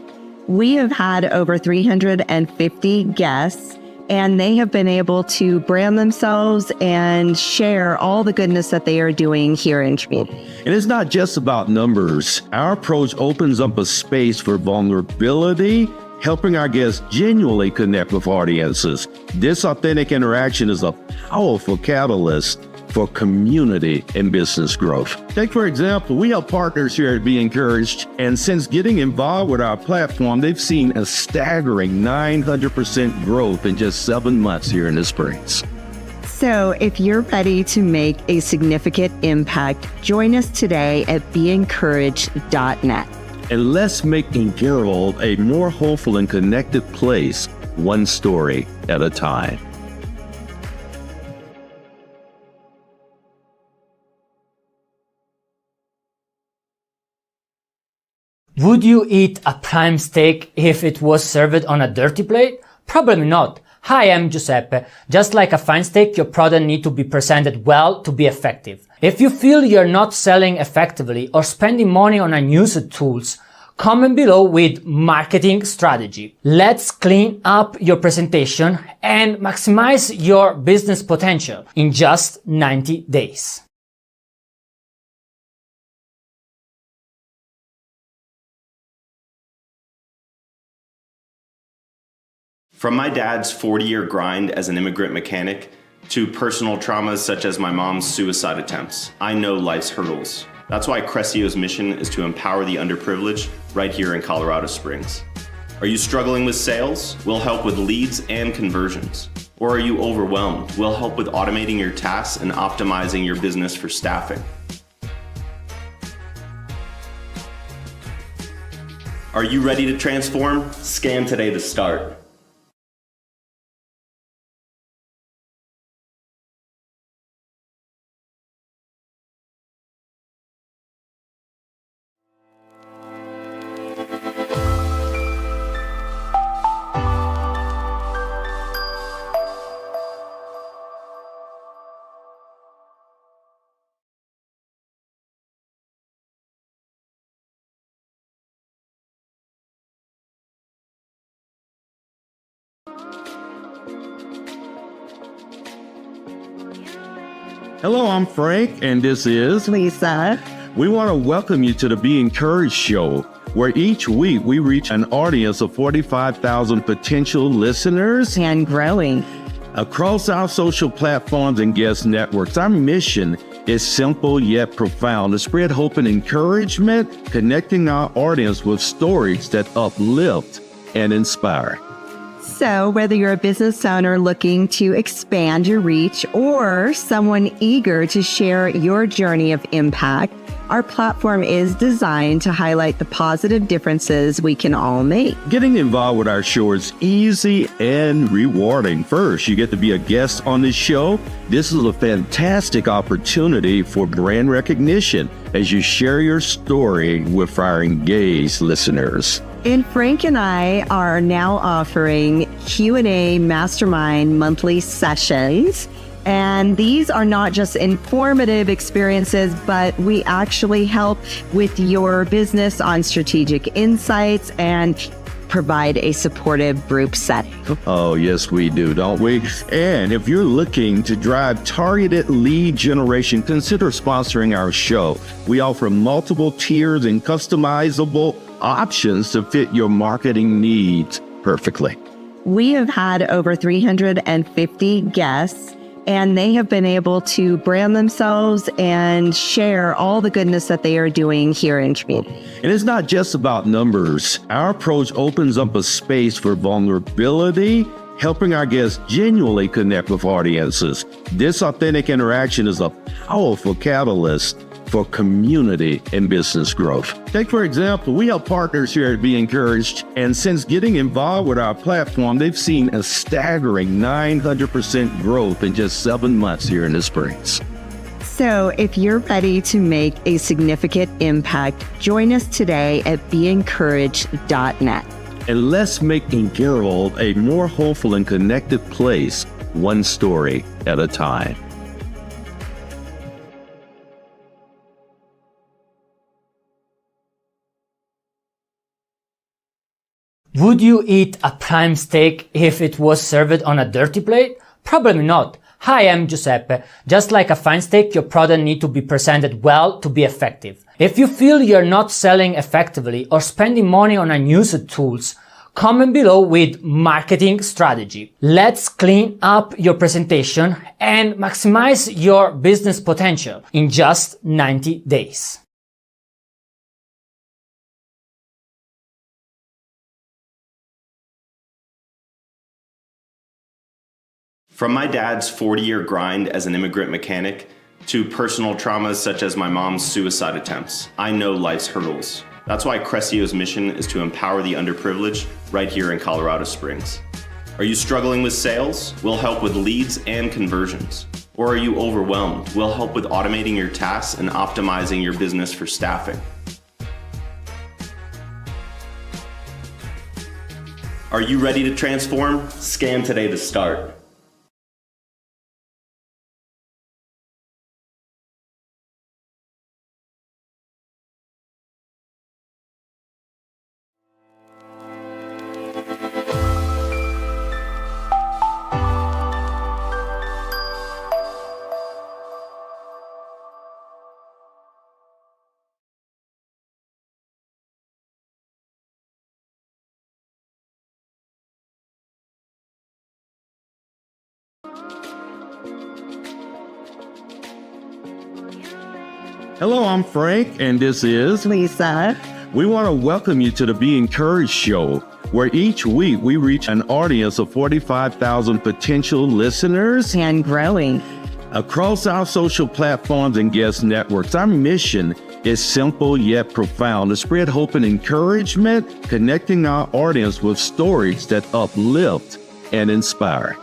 We have had over 350 guests, and they have been able to brand themselves and share all the goodness that they are doing here in community. And it's not just about numbers. Our approach opens up a space for vulnerability, helping our guests genuinely connect with audiences. This authentic interaction is a powerful catalyst for community and business growth. Take, for example, we have partners here at Be Encouraged, and since getting involved with our platform, they've seen a staggering 900% growth in just 7 months here in the Springs. So if you're ready to make a significant impact, join us today at beencouraged.net. And let's make the world a more hopeful and connected place, one story at a time. Would you eat a prime steak if it was served on a dirty plate? Probably not. Hi, I'm Giuseppe. Just like a fine steak, your product needs to be presented well to be effective. If you feel you're not selling effectively or spending money on unused tools, comment below with marketing strategy. Let's clean up your presentation and maximize your business potential in just 90 days. From my dad's 40-year grind as an immigrant mechanic to personal traumas such as my mom's suicide attempts, I know life's hurdles. That's why Cressio's mission is to empower the underprivileged right here in Colorado Springs. Are you struggling with sales? We'll help with leads and conversions. Or are you overwhelmed? We'll help with automating your tasks and optimizing your business for staffing. Are you ready to transform? Scan today to start. Hello, I'm Frank, and this is Lisa. We want to welcome you to the Be Encouraged show, where each week we reach an audience of 45,000 potential listeners And growing. across our social platforms and guest networks. Our mission is simple yet profound: to spread hope and encouragement, connecting our audience with stories that uplift and inspire. So, whether you're a business owner looking to expand your reach or someone eager to share your journey of impact, our platform is designed to highlight the positive differences we can all make. Getting involved with our show is easy and rewarding. First, you get to be a guest on this show. This is a fantastic opportunity for brand recognition as you share your story with our engaged listeners. And Frank and I are now offering Q&A mastermind monthly sessions. And these are not just informative experiences, but we actually help with your business on strategic insights and provide a supportive group setting. Oh, yes, we do, don't we? And if you're looking to drive targeted lead generation, consider sponsoring our show. We offer multiple tiers and customizable options to fit your marketing needs perfectly. We have had over 350 guests, and they have been able to brand themselves and share all the goodness that they are doing here in community. And it's not just about numbers. Our approach opens up a space for vulnerability, helping our guests genuinely connect with audiences. This authentic interaction is a powerful catalyst for community and business growth. Take, for example, we have partners here at Be Encouraged, and since getting involved with our platform, they've seen a staggering 900% growth in just 7 months here in the Springs. So if you're ready to make a significant impact, join us today at BeEncouraged.net. And let's make Encouraged a more hopeful and connected place, one story at a time. Would you eat a prime steak if it was served on a dirty plate? Probably not. Hi, I'm Giuseppe. Just like a fine steak, your product needs to be presented well to be effective. If you feel you're not selling effectively or spending money on unused tools, comment below with marketing strategy. Let's clean up your presentation and maximize your business potential in just 90 days. From my dad's 40-year grind as an immigrant mechanic to personal traumas such as my mom's suicide attempts, I know life's hurdles. That's why Cressio's mission is to empower the underprivileged right here in Colorado Springs. Are you struggling with sales? We'll help with leads and conversions. Or are you overwhelmed? We'll help with automating your tasks and optimizing your business for staffing. Are you ready to transform? Scan today to start. Hello, I'm Frank, and this is Lisa. We want to welcome you to the Be Encouraged show, where each week we reach an audience of 45,000 potential listeners And growing. across our social platforms and guest networks. Our mission is simple yet profound: to spread hope and encouragement, connecting our audience with stories that uplift and inspire.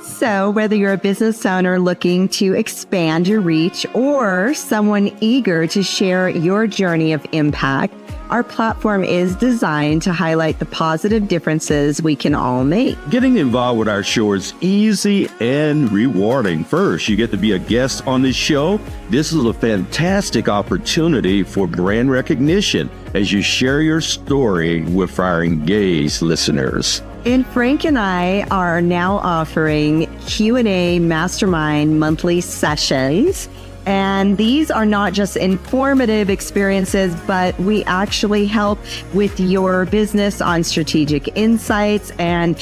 So whether you're a business owner looking to expand your reach or someone eager to share your journey of impact, our platform is designed to highlight the positive differences we can all make. Getting involved with our show is easy and rewarding. First, you get to be a guest on the show. This is a fantastic opportunity for brand recognition as you share your story with our engaged listeners. And Frank and I are now offering Q&A mastermind monthly sessions. And these are not just informative experiences, but we actually help with your business on strategic insights and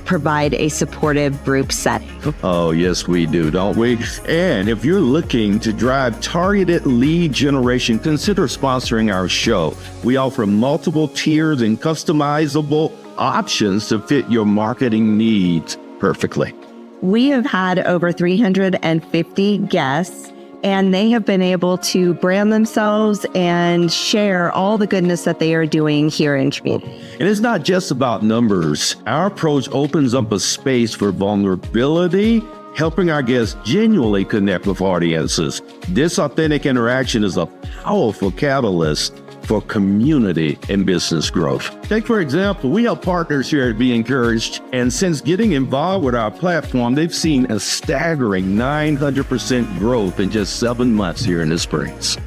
provide a supportive group setting. Oh, yes, we do, don't we? And if you're looking to drive targeted lead generation, consider sponsoring our show. We offer multiple tiers and customizable options to fit your marketing needs perfectly. We have had over 350 guests, and they have been able to brand themselves and share all the goodness that they are doing here in community. And it's not just about numbers. Our approach opens up a space for vulnerability, helping our guests genuinely connect with audiences. This authentic interaction is a powerful catalyst for community and business growth. Take, for example, we have partners here at Be Encouraged, and since getting involved with our platform, they've seen a staggering 900% growth in just 7 months here in the Springs.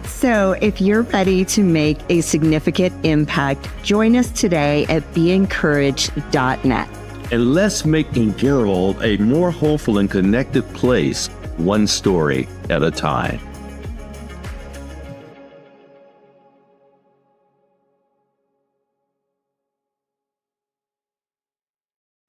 So if you're ready to make a significant impact, join us today at beencouraged.net. And let's make the world a more hopeful and connected place, one story at a time.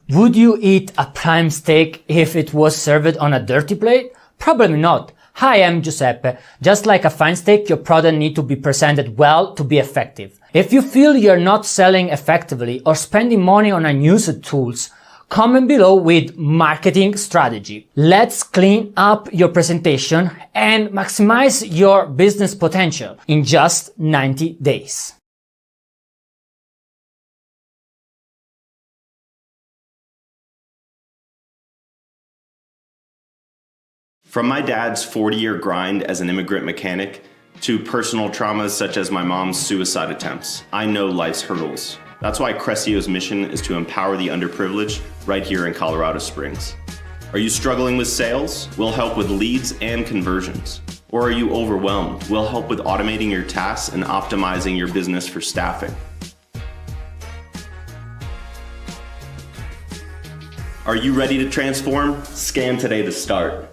Would you eat a prime steak if it was served on a dirty plate? Probably not. Hi, I'm Giuseppe. Just like a fine steak, your product needs to be presented well to be effective. If you feel you're not selling effectively or spending money on unused tools, comment below with marketing strategy. Let's clean up your presentation and maximize your business potential in just 90 days. From my dad's 40-year grind as an immigrant mechanic to personal traumas such as my mom's suicide attempts, I know life's hurdles. That's why Cressio's mission is to empower the underprivileged right here in Colorado Springs. Are you struggling with sales? We'll help with leads and conversions. Or are you overwhelmed? We'll help with automating your tasks and optimizing your business for staffing. Are you ready to transform? Scan today to start.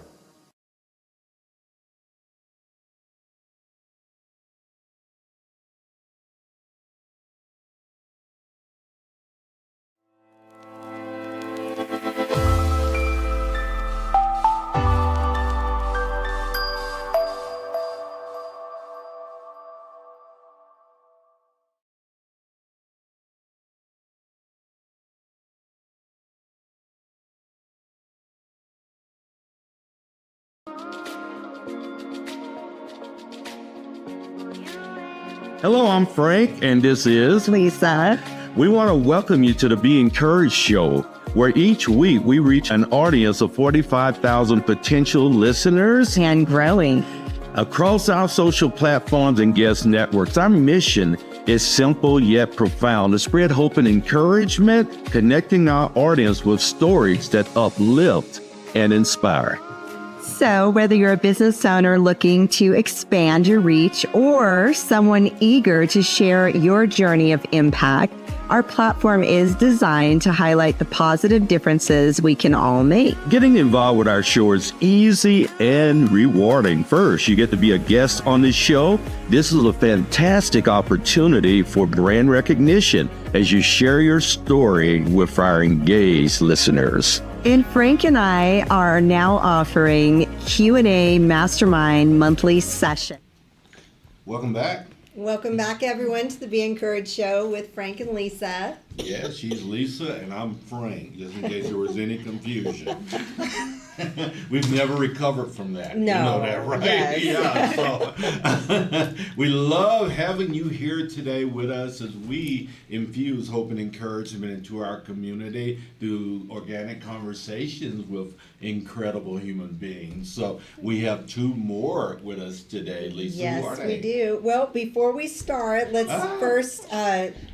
Hello, I'm Frank, and this is Lisa. We want to welcome you to the Be Encouraged show, where each week we reach an audience of 45,000 potential listeners And growing. across our social platforms and guest networks. Our mission is simple yet profound: to spread hope and encouragement, connecting our audience with stories that uplift and inspire. So, whether you're a business owner looking to expand your reach or someone eager to share your journey of impact, our platform is designed to highlight the positive differences we can all make. Getting involved with our show is easy and rewarding. First, you get to be a guest on this show. This is a fantastic opportunity for brand recognition as you share your story with our engaged listeners. And Frank and I are now offering Q&A Mastermind monthly session. Welcome back. Welcome back, everyone, to the Be Encouraged show with Frank and Lisa. Yeah, she's Lisa and I'm Frank, just in case there was any confusion. We've never recovered from that. No. You know that, right? Yes. Yeah, so we love having you here today with us as we infuse hope and encouragement into our community through organic conversations with incredible human beings. So we have two more with us today, Lisa. Who are Yes, they? we do. Well, before we start, let's first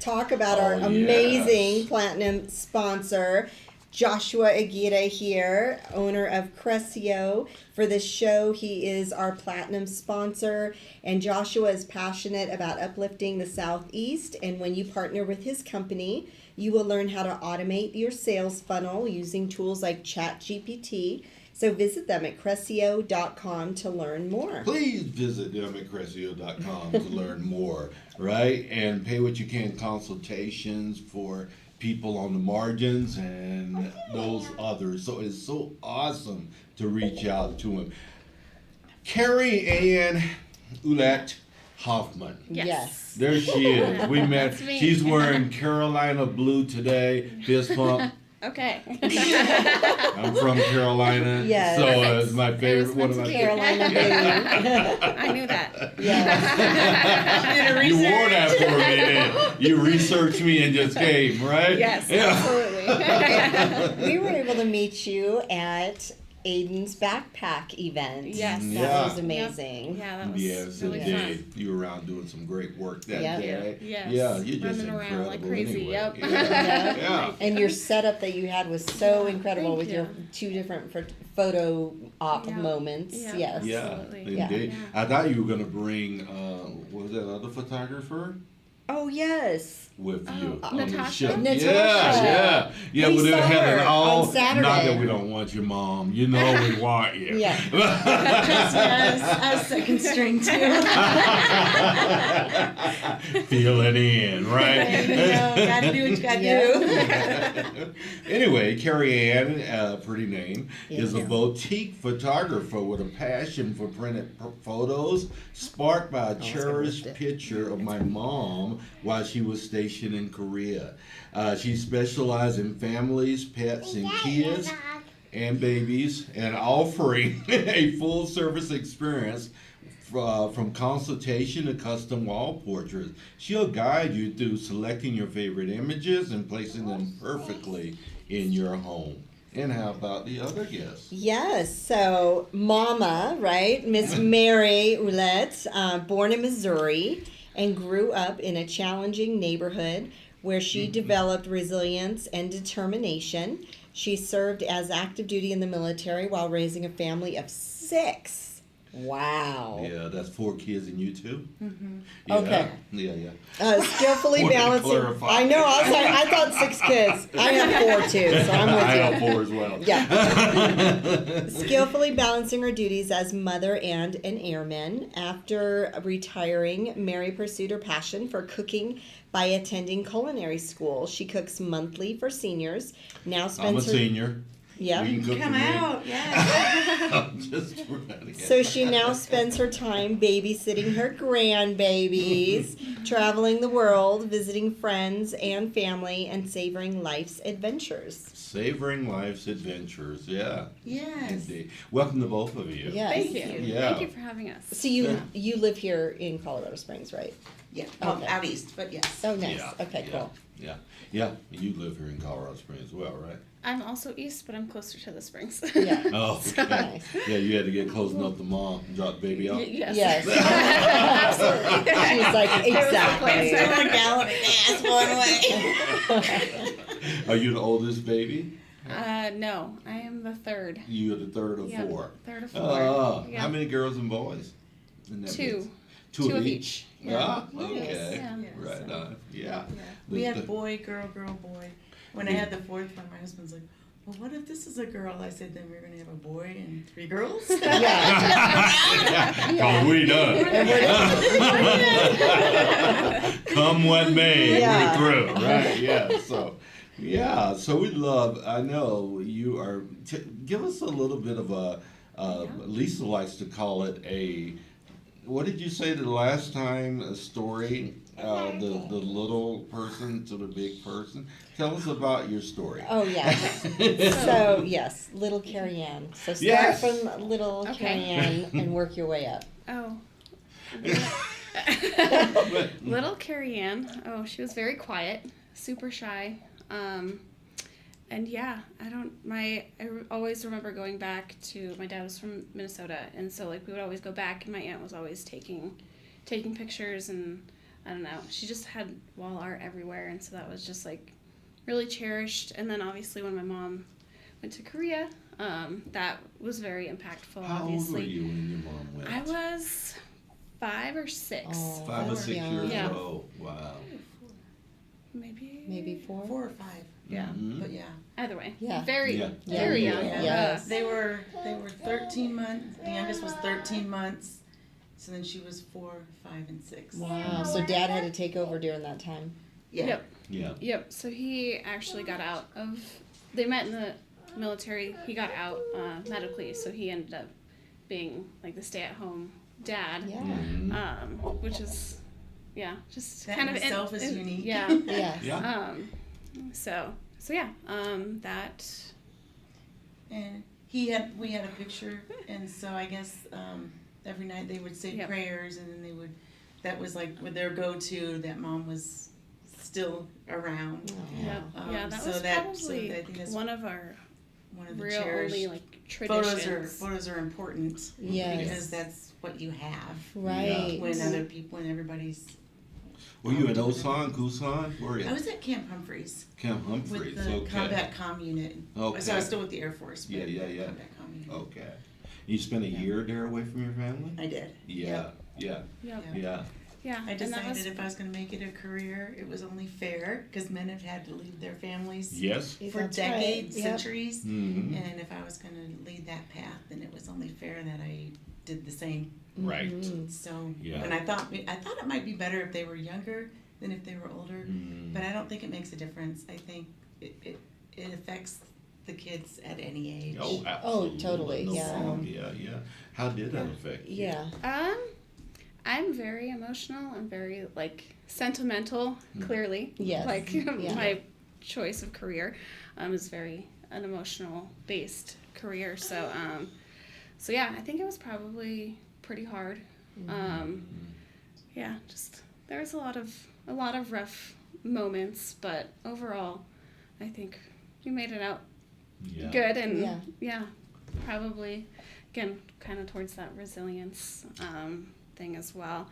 talk about our amazing platinum sponsor, Joshua Aguirre here, owner of Cressio. For this show, he is our platinum sponsor, and Joshua is passionate about uplifting the Southeast. And when you partner with his company, you will learn how to automate your sales funnel using tools like ChatGPT. So visit them at Cressio.com to learn more. Please visit them at Cressio.com to learn more, right? And pay what you can consultations for people on the margins and those others. So it's so awesome to reach out to them. Kariann Hoffman. Yes. There she is. We met. That's me. She's wearing Carolina blue today. Fist pump. Okay. I'm from Carolina. Yes. So it's my favorite. One of my Carolina blue. I knew that. Yeah. You wore that for me, didn't you? You researched me and just came, right? Yes, Yeah. absolutely. We were able to meet you at Aiden's backpack event. Yes. That Yeah. was amazing. Yeah, that was Yes, really indeed. fun. You were around doing some great work that Yeah. day. Yes. Yeah, you're just Running around incredible like crazy, anyway. yep. Yeah. Yeah. And your setup that you had was so incredible thank with your you. 2 different photo op Yeah. moments. Yeah. Yes. Yeah, Absolutely. indeed. Yeah. I thought you were going to bring, what was that other photographer Oh yes. with you on the Natasha? show? Natasha. Yeah. We We saw had her it all. on Saturday. Not that we don't want your mom. You know we want you. Yeah. I was second string too. Feel it in, right? Gotta do what you gotta do. Anyway, Kariann, pretty name, is a Yeah. boutique photographer with a passion for printed photos, sparked by a cherished picture of my mom while she was stationed in Korea. She specialized in families, pets, and kids and babies, and offering a full service experience from consultation to custom wall portraits. She'll guide you through selecting your favorite images and placing them perfectly in your home. And how about the other guests? Yes, so Mama, right? Miss Mary Ouellette, born in Missouri and grew up in a challenging neighborhood where she developed resilience and determination. She served as active duty in the military while raising a family of 6. Wow. Yeah, that's 4 kids and you 2? Mm-hmm. Okay. Yeah. Skillfully Wanted to balancing. clarify. I know. I was like, I thought 6 kids. I have 4 too, so I'm with I you. have 4 as well. Yeah. Skillfully balancing her duties as mother and an airman. After retiring, Mary pursued her passion for cooking by attending culinary school. She cooks monthly for seniors. Now spends I'm a her senior. yeah. We can cook Come for me. out, yeah. I'm just running. So she now spends her time babysitting her grandbabies, traveling the world, visiting friends and family, and savoring life's adventures. Savoring life's adventures. Yeah. Yes. Indeed. Welcome to both of you. Yes. Thank you. Yeah. Thank you for having us. So you live here in Colorado Springs, right? Yeah. Okay. Out east, but yes. Oh, nice. Yeah, Okay, yeah, cool. Yeah. Yeah. You live here in Colorado Springs as well, right? I'm also east, but I'm closer to the Springs. Yeah. Oh, okay. Nice. Yeah, you had to get close enough to mom and drop the baby off. Yes. Yes. Absolutely. She's like, exactly. Throw a gallon of gas one way. Are you the oldest baby? No, I am the third. You are the third of Yeah, 4. third of 4. Yeah. How many girls and boys? in that 2. mix? 2 of each. Ah, Yes. okay. Yeah. Right on. Yeah. We The- had the- boy, girl, boy. When I had the 4th one, my husband's like, well, what if this is a girl? I said, then we're going to have a boy and 3 girls? Oh, we done. Come what may, Yeah. we're through, right? Yeah. So, yeah. So we love. I know you are. Give us a little bit of a. Lisa likes to call it a. What did you say the last time? A story. The little person to the big person. Tell us about your story. Oh, yes. So, yes, little Kariann. So start Yes. from little Okay. Kariann and work your way up. Oh. Little Kariann. Oh, she was very quiet, super shy. And yeah, I always remember going back to, my dad was from Minnesota, and so like we would always go back, and my aunt was always taking pictures, and I don't know, she just had wall art everywhere, and so that was just like really cherished. And then obviously when my mom went to Korea, that was very impacttul. How obviously. old were you when your mom went? I was 5 or 6. Oh, 5 or that's 6 young. years Yeah. old. Wow. Maybe 4? 4 or 5. Yeah. Mhm. But yeah. Either way. Yeah. Very, Yeah. very Yeah. young. Yeah. Yes. They were 13 months. The youngest was 13 months. So then she was 4, 5, and 6. Wow. So dad had to take over during that time. Yeah. Yep. Yeah. Yep. So he actually got out of. They met in the military. He got out medically, so he ended up being like the stay-at-home dad. Yeah. Mhm. Which is, yeah, just That kind in of itself is unique. Yeah. Yes. Yeah. So yeah. That. And we had a picture, and so I guess every night they would say Yep. prayers, and then that was like with their go-to, that mom was still around. Yeah. Yeah. That so was that- probably so I think that's- one of our one of the real cherished only like traditions. photos are important. Yes. Because that's what you have. Right. When everybody's. Were you at Osan, Kusan? Where were you? I was at Camp Humphreys. Camp Humphreys. With the Okay. Combat Comm Unit. Okay. So I was still with the Air Force. But Yeah. Combat Comm Unit. Okay. You spent a year there away from your family? I did. Yeah. Yeah. Yep. Yeah. Yeah. I and that decided was- if I was going to make it a career, it was only fair because men have had to leave their families Yes. for That's right. decades, Yep. centuries. Mm-hmm. And if I was going to lead that path, then it was only fair that I did the same. Right. So, Yeah. and I thought it might be better if they were younger than if they were older, Mm. but I don't think it makes a difference. I think it affects the kids at any age. Oh, absolutely. totally, No yeah. problem. Yeah. How did that affect you? Yeah. I'm very emotional. I'm very like sentimental. Clearly, Yes. Like Yeah. my choice of career is very an emotional based career. So so yeah, I think it was probably pretty hard. Yeah, just there was a lot of rough moments, but overall, I think we made it out Yeah. good, and Yeah. probably again kind of towards that resilience thing as well.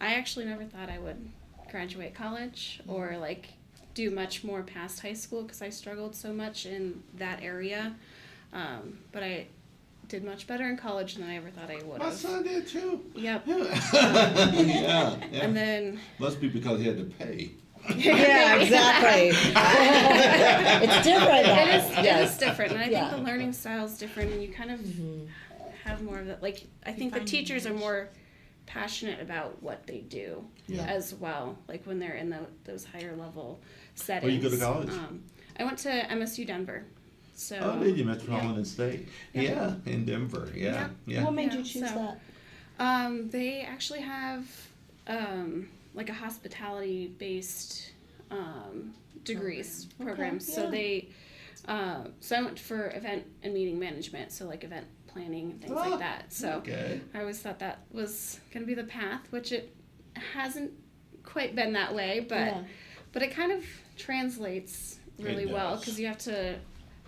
I actually never thought I would graduate college or like do much more past high school because I struggled so much in that area, but I did much better in college than I ever thought I would My have. son did too. Yep. Yeah. And then Must be because he had to pay. Yeah, exactly. It's different. it is different, and I Yeah. think the learning style is different, and you kind of have more of that. Like I think the find teachers are your niche. more passionate about what they do Yeah. as well. Like when they're in those higher level settings. Where you go to college? I went to MSU Denver. So Oh, did you? Metropolitan State? Yeah, in Denver. Yeah. Yeah. What made Yeah, you choose so- that? They actually have like a hospitality based degrees programs. yeah. So they so I went for event and meeting management, so like event planning and things like that. So Okay. I always thought that was going to be the path, which it hasn't quite been that way, but it kind of translates really well does. because you have to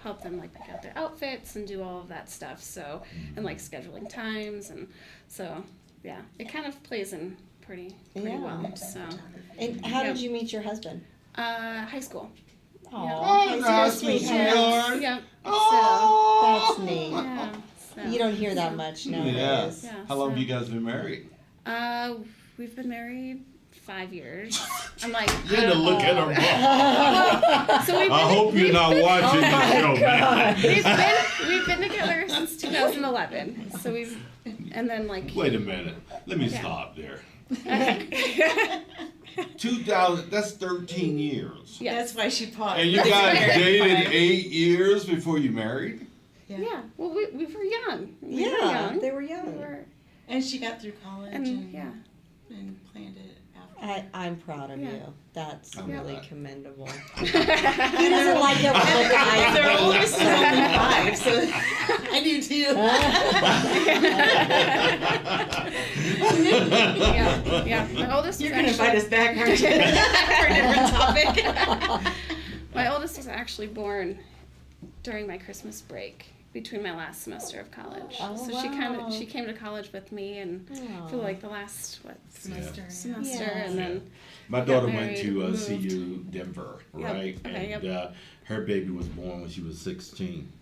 help them like pick out their outfits and do all of that stuff. So and like scheduling times, and so yeah, it kind of plays in pretty Yeah. well. So And how did you meet your husband? high school. Oh, that's sweetheart. Yeah. Oh. That's neat. So yeah. So. You don't hear that much Yeah. nowadays. Yeah, How long so- have you guys been married? We've been married 5 years. I'm like, You had to look at her mom. so we've been, I hope you're not watching the show, man. we've been together since 2011. So and then like, Wait a minute. Let me stop there. 2000, that's 13 years. yes. That's why she paused. And you guys dated 8 years before you married? Yeah. Well, we were young. We were Yeah, young. they were We young. were, And she got through college and and planned it after. I'm proud of Yeah. you. That's I'm really glad. commendable. He doesn't like it when the guys Their wait. oldest is only 5, so I do too. yeah. My oldest You're was gonna actually, invite us back, aren't you? for a different topic. My oldest was actually born during my Christmas break between my last semester of college. Oh, so wow. she came to college with me and for like the last Semester. semester, Yeah. and then My got daughter went married, to moved. CU Denver, Yep. right? Okay, And yep. her baby was born when she was 16.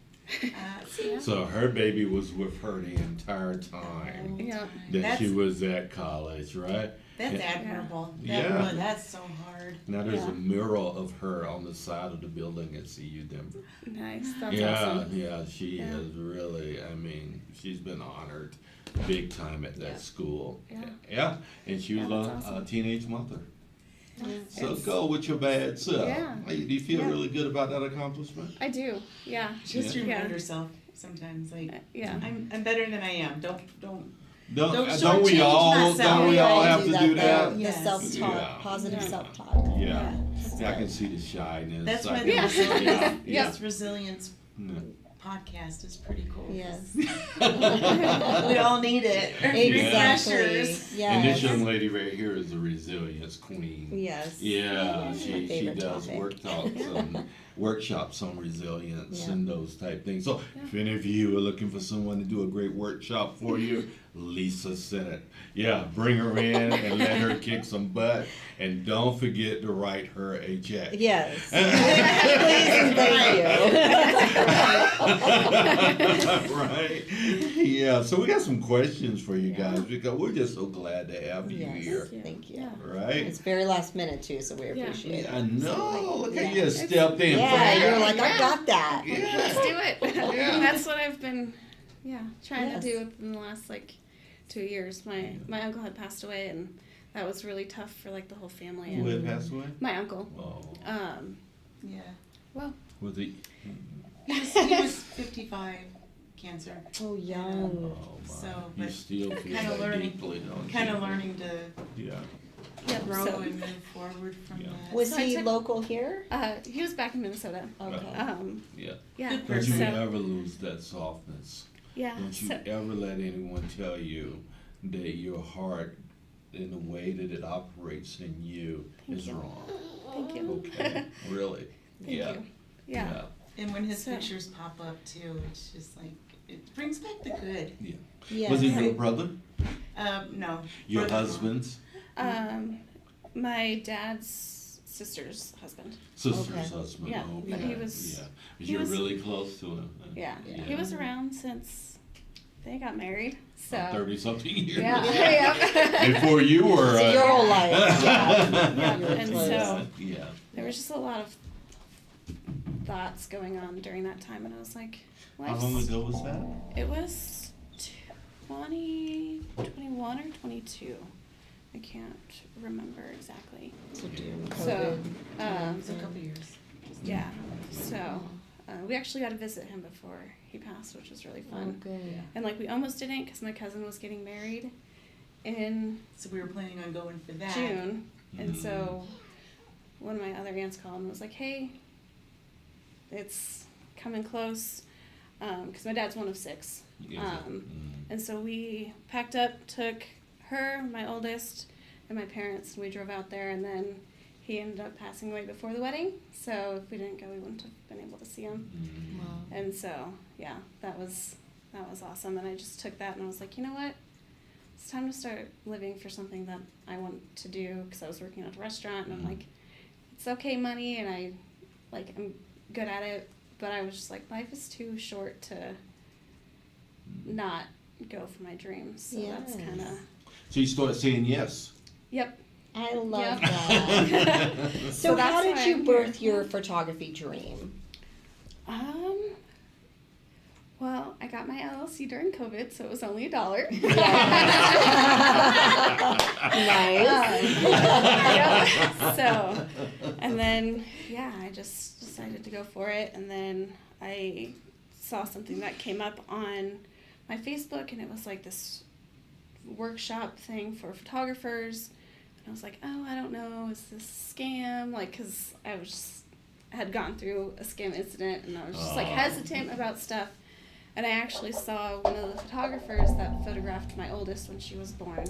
See? So her baby was with her the entire time yeah. that she That's- was at college, right? That's Yeah. admirable. Yeah. That's so hard. Now there's Yeah. a mural of her on the side of the building at CU Denver. Nice. That's Yeah, awesome. yeah, she Yeah. has really, I mean, she's been honored big time at that school. Yeah. Yeah, and she was Yeah, a, that's awesome. teenage mother. So It's- go with your bad self. Yeah. Do you feel Yeah. really good about that accomplishment? I do. Yeah. Just Yeah. remind herself sometimes, like, Yeah. I'm better than I am. Don't. Don't Don't we shortchange all? myself. Don't we all have to do though. that? The Yes. self-talk, Yeah. positive Yeah. self-talk. Yeah. I can see the shyness. That's I why can the Yeah. see- resilience, yeah. this resilience podcast is pretty cool. Yes. We all need it. Exactly. Refreshers. And this Yes. young lady right here is the resilience queen. Yes. Yeah, My she favorite does topic. work talks workshops on resilience Yeah. and those type things. So if any of you are looking for someone to do a great workshop for you, Lisa Sennett. Yeah, bring her in and let her kick some butt. And don't forget to write her a check. Yes. Please and thank you. Right? Yeah, so we got some questions for you guys because we're just so glad to have you Yes. here. Thank you. Yeah. Right? It's very last minute too, so we Yeah. appreciate it. I know. Look at Yeah. you stepped in. Yeah, Frank. you're like, I got that. Let's do it. Yeah. That's what I've been, trying Yes. to do within the last 2 years. My uncle had passed away, and that was really tough for the whole family. Who And had passed away? my uncle. Oh, Yeah. was he? He was 55, cancer. Oh, young. Oh, my. So, You but still feel kinda that learning- deeply, don't Kind you? of learning to Yeah. Yep. grow So, and move forward from Yeah. that. Was So I he took- local here? he was back in Minnesota. Okay. Yeah. Yeah. Good Don't you So, ever lose that softness. yeah. Don't you So, ever let anyone tell you that your heart and the way that it operates in you Thank is you. wrong. thank you. Okay. Really? Thank yeah. you. Yeah. And when his So- pictures pop up too, it's just it brings back the good. Yeah. Yeah. Was it your brother? No. Your brother-in-law. husband's? My dad's sister's husband. Sister's Okay. husband? Yeah, Okay. but he was- Yeah. But he you're was- really close to him. Yeah. Yeah. He was around since they got married. So. 30-something years. Yeah. Yeah. Before you were. So your whole life. Yeah. Yeah, You were and close. so Yeah. there was just a lot of thoughts going on during that time, and I was like, How long ago was that? It was 21 or 22. I can't remember exactly. So during So, COVID. It was a couple years. yeah. So we actually got to visit him before he passed, which was really Oh, fun. good. And we almost didn't because my cousin was getting married in So we were planning on going for that. June, and Mm. so one of my other aunts called and was like, "Hey, it's coming close," because my dad's one of 6, and so we packed up, took her, my oldest, and my parents, and we drove out there, and then he ended up passing away before the wedding. So if we didn't go, we wouldn't have been able to see him. Wow. And so yeah, that was awesome, and I just took that and I was like, you know what? It's time to start living for something that I want to do, because I was working at a restaurant and I'm like, it's okay money and I'm good at it, but I was just like, life is too short to not go for my dreams. So that's Yes. kind of, So you started saying yes. yep. I love Yep. that. So So how that's did why you I'm birth here. your photography dream? Well, I got my LLC during COVID, so it was only $1. Nice. Yep. So, and then, I just decided to go for it. And then I saw something that came up on my Facebook, and it was like this workshop thing for photographers. And I was like, oh, I don't know, is this a scam? Because I had gone through a scam incident, and I was just hesitant about stuff. And I actually saw one of the photographers that photographed my oldest when she was born,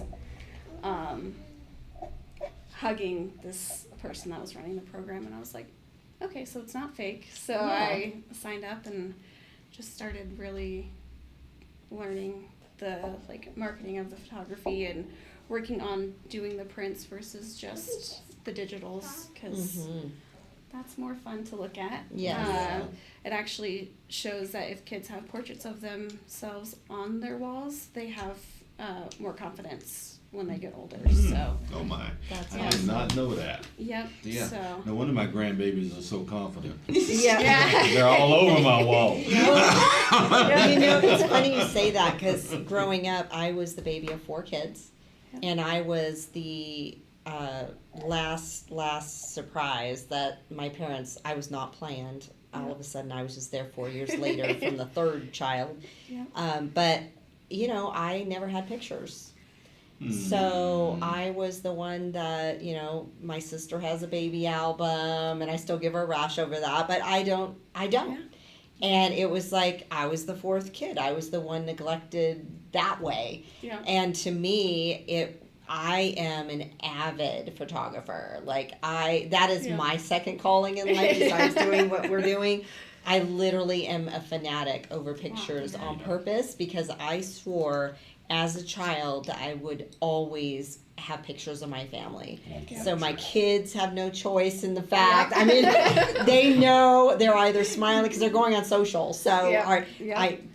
hugging this person that was running the program, and I was like, okay, so it's not fake. So I signed up and just started really learning the marketing of the photography and working on doing the prints versus just the digitals, because that's more fun to look at. Yes. It actually shows that if kids have portraits of themselves on their walls, they have more confidence when they get older. So, Oh my. That's I did not know that. yep. Yeah. So, No wonder my grandbabies are so confident. Yeah. They're all over my wall. You know, it's funny you say that, because growing up, I was the baby of 4 kids, and I was the last surprise that my parents, I was not planned. All of a sudden, I was just there 4 years later from the 3rd child. Yeah. But, I never had pictures. So I was the one that, my sister has a baby album, and I still give her a rash over that, but I don't. Yeah. And it was like, I was the 4th kid. I was the one neglected that way. Yeah. And to me, I am an avid photographer. Like that is my second calling in life besides doing what we're doing. I literally am a fanatic over pictures on purpose because I swore as a child that I would always have pictures of my family. So my kids have no choice in the fact. I mean, they know they're either smiling because they're going on social. So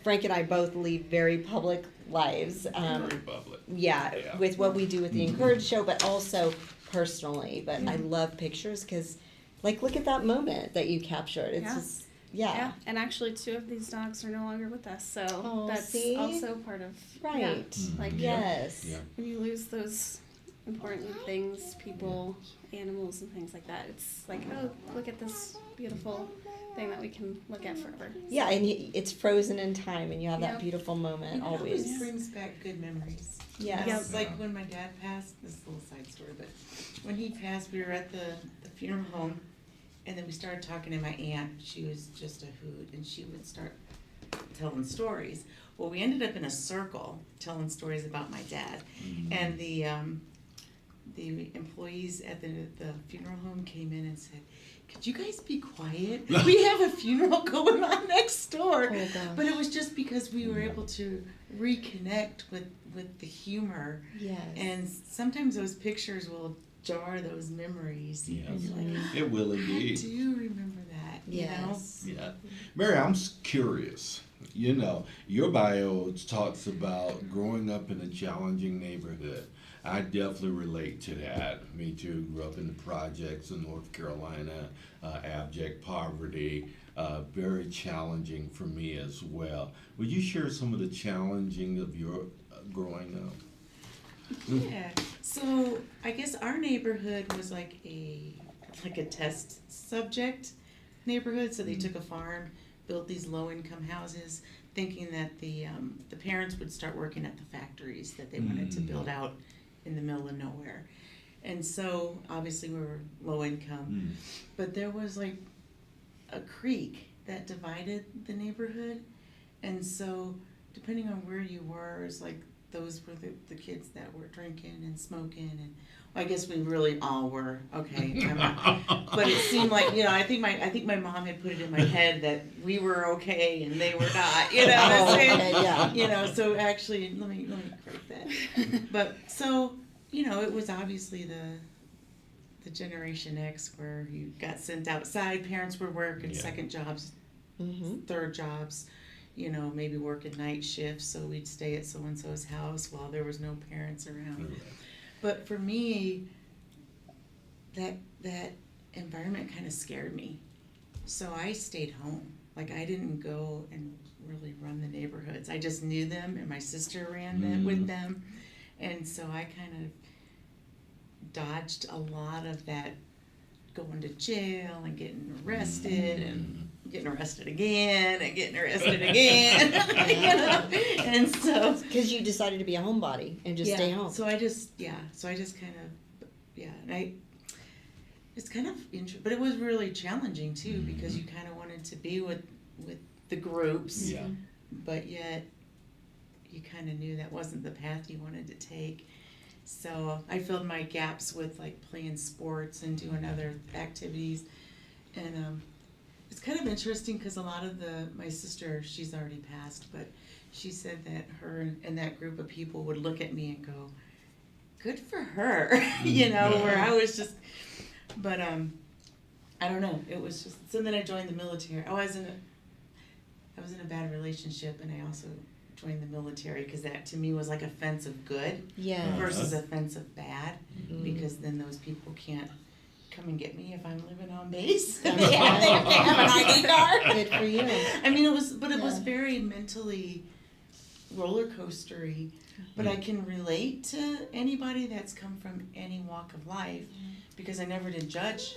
Frank and I both lead very public lives. Very public. Yeah, with what we do with the Encourage show, but also personally. But I love pictures because, like, look at that moment that you captured. It's just, Yeah, and actually 2 of these dogs are no longer with us, so that's also part of like yes. When you lose those important things, people, animals, and things like that, it's like, oh, look at this beautiful thing that we can look at forever. Yeah, and it's frozen in time, and you have that beautiful moment always. It brings back good memories. Yes. Yeah, like when my dad passed, this is a little side story, but when he passed, we were at the funeral home, and then we started talking to my aunt. She was just a hoot, and she would start telling stories. Well, we ended up in a circle telling stories about my dad, and the employees at the funeral home came in and said, "Could you guys be quiet? We have a funeral going on next door." Oh, gosh. But it was just because we were able to reconnect with the humor. Yes. And sometimes those pictures will jar those memories. Yes. And you're like, It will indeed. I do remember that. Yes. Yeah. Mary, I'm curious. You know, your bio talks about growing up in a challenging neighborhood. I definitely relate to that. Me too. Grew up in the projects in North Carolina, abject poverty, very challenging for me as well. Would you share some of the challenging of your growing up? Yeah. So I guess our neighborhood was like a test subject neighborhood. So they took a farm, built these low-income houses, thinking that the parents would start working at the factories that they wanted to build out in the middle of nowhere. And so obviously we were low income, but there was like a creek that divided the neighborhood. And so depending on where you were, it's like those were the kids that were drinking and smoking, and well, I guess we really all were. Okay, but it seemed like, you know, I think my mom had put it in my head that we were okay and they were not. You know what I'm saying? Okay, yeah. You know, so actually, let me correct that. But so, you know, it was obviously the Generation X where you got sent outside. Parents were working second jobs, third jobs. You know, maybe working night shifts, so we'd stay at so-and-so's house while there was no parents around. But for me, that environment kind of scared me. So I stayed home. Like, I didn't go and really run the neighborhoods. I just knew them, and my sister ran with them. And so I kind of dodged a lot of that going to jail and getting arrested and getting arrested again and getting arrested again. You know? And so Because you decided to be a homebody and just stay home. So I just kind of, and it's kind of interesting, but it was really challenging too, because you kind of wanted to be with the groups, but yet you kind of knew that wasn't the path you wanted to take. So I filled my gaps with like playing sports and doing other activities, and it's kind of interesting because a lot of my sister, she's already passed, but she said that her and that group of people would look at me and go, "Good for her," you know, where I was just, but I don't know. It was just, so then I joined the military. I was in a bad relationship, and I also joined the military because that to me was like offensive good versus offensive bad, because then those people can't come and get me if I'm living on base. They have an ID card. Good for you. I mean, it was very mentally roller coastery, but I can relate to anybody that's come from any walk of life, because I never did judge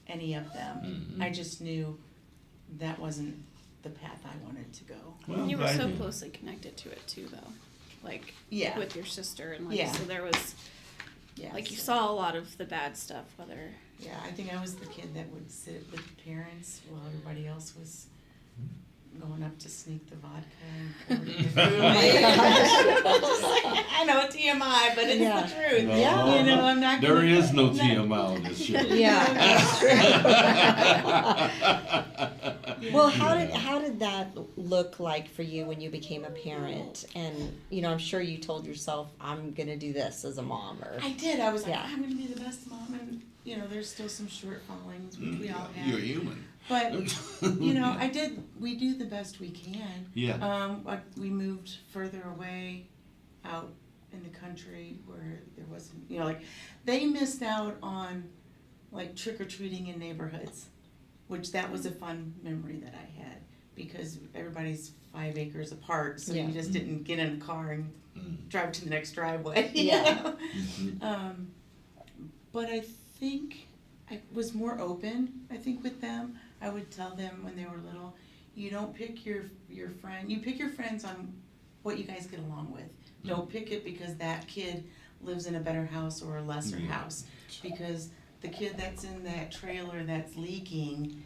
any of them. I just knew that wasn't the path I wanted to go. Well, You were so closely connected to it too, though, like with your sister, and like so there was, like you saw a lot of the bad stuff. Whether I think I was the kid that would sit with the parents while everybody else was going up to sneak the vodka and pour it in the food. I know, TMI, but it's Yeah. the truth. Yeah. You know, I'm not There gonna- is no not- TMI on this show. Yeah, that's true. Well, how did that look like for you when you became a parent? And I'm sure you told yourself, I'm gonna do this as a mom, or I did. I was like, Yeah. I'm going to be the best mom, and there's still some shortfallings, which we all have. You're human. But we do the best we can. Yeah. We moved further away, out in the country where there wasn't, they missed out on like trick or treating in neighborhoods, which that was a fun memory that I had because everybody's 5 acres apart, so Yeah. you just didn't get in a car and drive to the next driveway. Yeah. But I think I was more open, with them. I would tell them when they were little, you don't pick your friend, you pick your friends on what you guys get along with. Don't pick it because that kid lives in a better house or a lesser house. Because the kid that's in that trailer that's leaking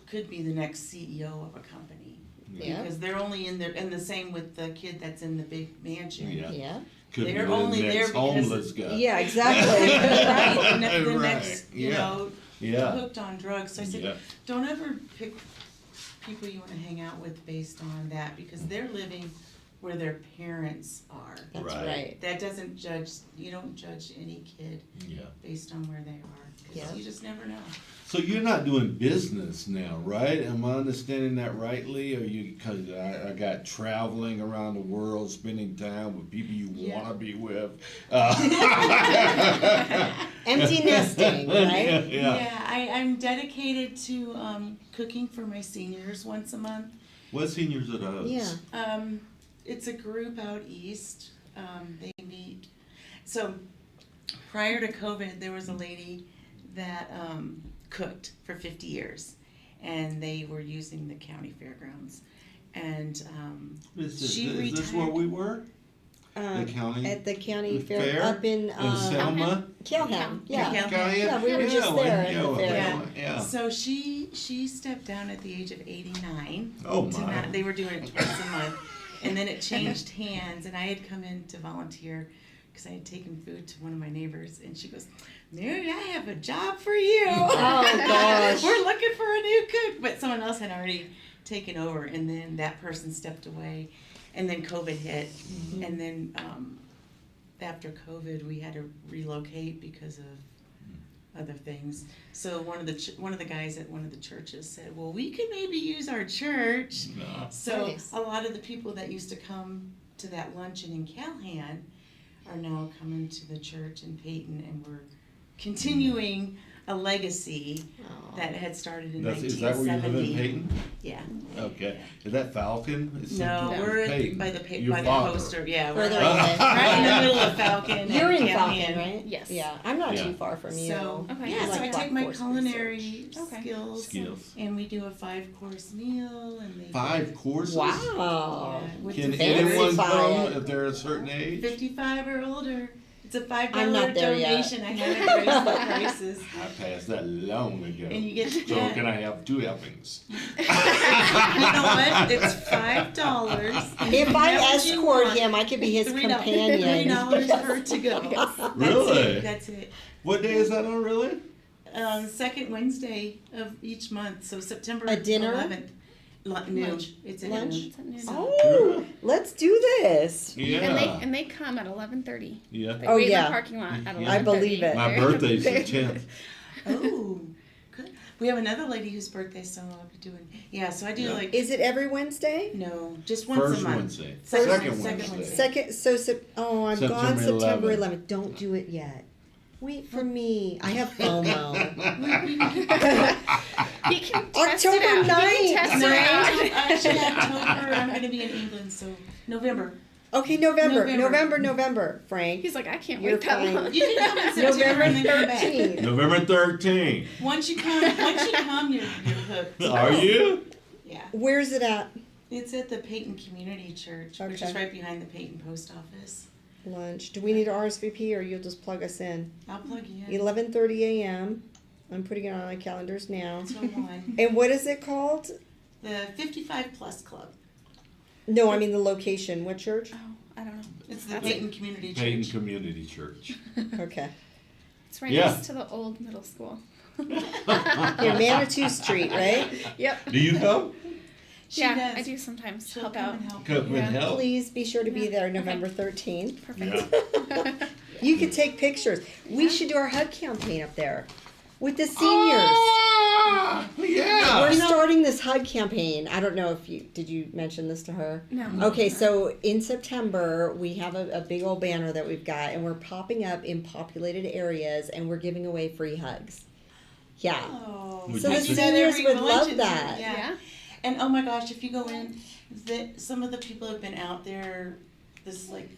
could be the next CEO of a company. Yeah. Because they're only in there, and the same with the kid that's in the big mansion. yeah. Could They're be only the there next because- homeless guy. Yeah, exactly. Right, and the Right, next, yeah. Yeah. hooked on drugs. So I said, Yeah. don't ever pick people you want to hang out with based on that because they're living where their parents are. That's Right. right. That doesn't judge, you don't judge any kid Yeah. based on where they are. 'Cause Yeah. you just never know. So you're not doing business now, right? Am I understanding that rightly? Or you, because I got traveling around the world, spending time with people you want to be with. Empty nesting, right? Yeah. I'm dedicated to cooking for my seniors once a month. What seniors are those? Yeah. It's a group out east. They meet. So prior to COVID, there was a lady that cooked for 50 years, and they were using the county fairgrounds. And Is she this retired. where we were? The county At the county fair, fair? up in Selma? Kelham. Yeah. Kelham. Yeah, we were just there at the fair. Yeah. So she stepped down at the age of 89. Oh to my. not, they were doing it twice a month, and then it changed hands. And I had come in to volunteer because I had taken food to one of my neighbors, and she goes, "Mary, I have a job for you. Oh, gosh. We're looking for a new cook." But someone else had already taken over, and then that person stepped away, and then COVID hit, and then after COVID, we had to relocate because of other things. So one of the guys at one of the churches said, "Well, we could maybe use our church." No. So Nice. a lot of the people that used to come to that luncheon in Calhan are now coming to the church in Peyton, and we're continuing a legacy that had started in Is that where you live in 1970. Peyton? Yeah. Okay. Is that Falcon? It's No, something- we're Peyton. by the Your by the father. poster. Yeah, we're Further like away. right in the middle of Falcon. You're and in Falcon, Calhan. right? Yes. Yeah, I'm not Yeah. too far from you. So Okay. yeah, so I Like take my Black Forest culinary Okay. skills, Skills. and we do a 5-course meal, and they 5 courses? Wow. Yeah, with Can the Fancy anyone come five. if they're a certain age? 55 or older. It's a $5 I'm not there yet. donation. I haven't raised the prices, I passed that long ago. and you get So can I have 2 helpings? You know what? It's $5. If I Whatever you escort want. him, I could be his $3 companion. per to go. Really? That's it. What day is that on, really? Second Wednesday of each month, so September A dinner? 11th. Noon. Lunch. It's at Lunch? noon. It's at noon. Oh, let's do this. Yeah. And they come at 11:30. Yeah. They Oh, wait in yeah. the parking lot at 11:30. I believe it. My birthday's the 10th. Oh, good. We have another lady whose birthday, so I'll be doing. Yeah, so I do Yeah. like. Is it every Wednesday? No, just once First a month. Wednesday. Second Second Wednesday. Wednesday. Second, so, I'm gone September September 11th. 11th. Don't do it yet. Wait for me. I have FOMO. He can test it October out. 9th, He can test No, it out. actually October. I'm going to be in England, so November. Okay, November, Frank. He's like, I can't You're wait that fine. long. You can come in September and then come back. 13th. November 13th. Once you come, you're hooked. Are you? Yeah. Where's it at? It's at the Peyton Community Church, which is Okay. right behind the Peyton Post Office. Lunch. Do we need to RSVP or you'll just plug us in? I'll plug you in. 11:30 a.m. I'm putting it on my calendars now. Till 1. And what is it called? The 55 Plus Club. No, I mean the location. What church? Oh, I don't know. It's the Peyton Community Peyton Church. Community Church. Okay. It's right Yeah. next to the old middle school. Here, Manitou Street, right? Yep. Do you come? She yeah, does. I do sometimes She'll help come out. and help. Come and Yeah. help. Please be sure to be Yeah. there Okay. November 13th. Perfect. Yeah. You could take pictures. We should do our hug campaign up there with the seniors. Ah, yeah. We're starting this hug campaign. I don't know if did you mention this to her? No. Okay, so in September, we have a big old banner that we've got, and we're popping up in populated areas, and we're giving away free hugs. Yeah. Oh, Would So you the say- do that seniors every would love luncheon, that. Yeah. Yeah. And oh my gosh, if you go in, some of the people have been out there, this like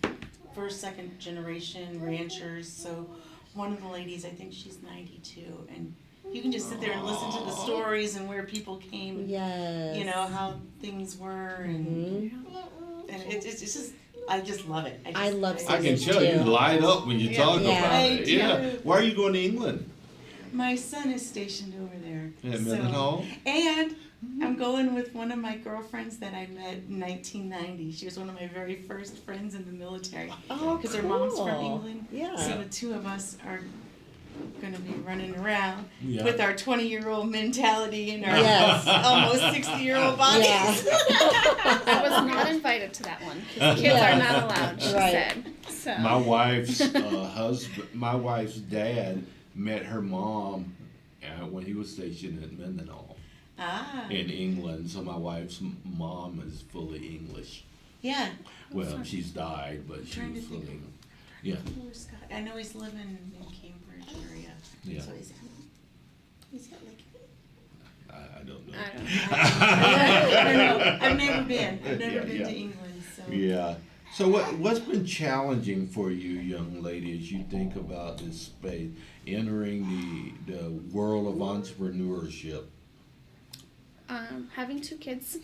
first, second generation ranchers. So one of the ladies, I think she's 92, and you can just sit there and listen to the stories and where people came, Yes. you know, how things were, and Mhm. it's just, I just love it. I love I can seniors tell you too. light up when you talk Yeah. about I it. do. Yeah. Why are you going to England? My son is stationed over there. At Mendenhall? And I'm going with one of my girlfriends that I met in 1990. She was one of my very first friends in the military. Oh, Because her mom's from cool. England. Yeah. So the two of us are going to be running around Yeah. with our 20-year-old mentality and our Yes. almost 60-year-old bodies. Yeah. I was not invited to that one because kids Yeah. are not allowed. She Right. said. So. My wife's my wife's dad met her mom when he was stationed at Mendenhall Ah, in England. So my wife's mom is fully English. yeah. Well, she's died, but she Trying to was think. fully. Yeah. Where's Scott? I know he's living in Cambridge area. Yeah. So he's got like I don't know. I don't know. I don't know. I've never been. I've never Yeah, been yeah. to England, so. Yeah. So what's been challenging for you, young lady, as you think about this space, entering the world of entrepreneurship? Having 2 kids.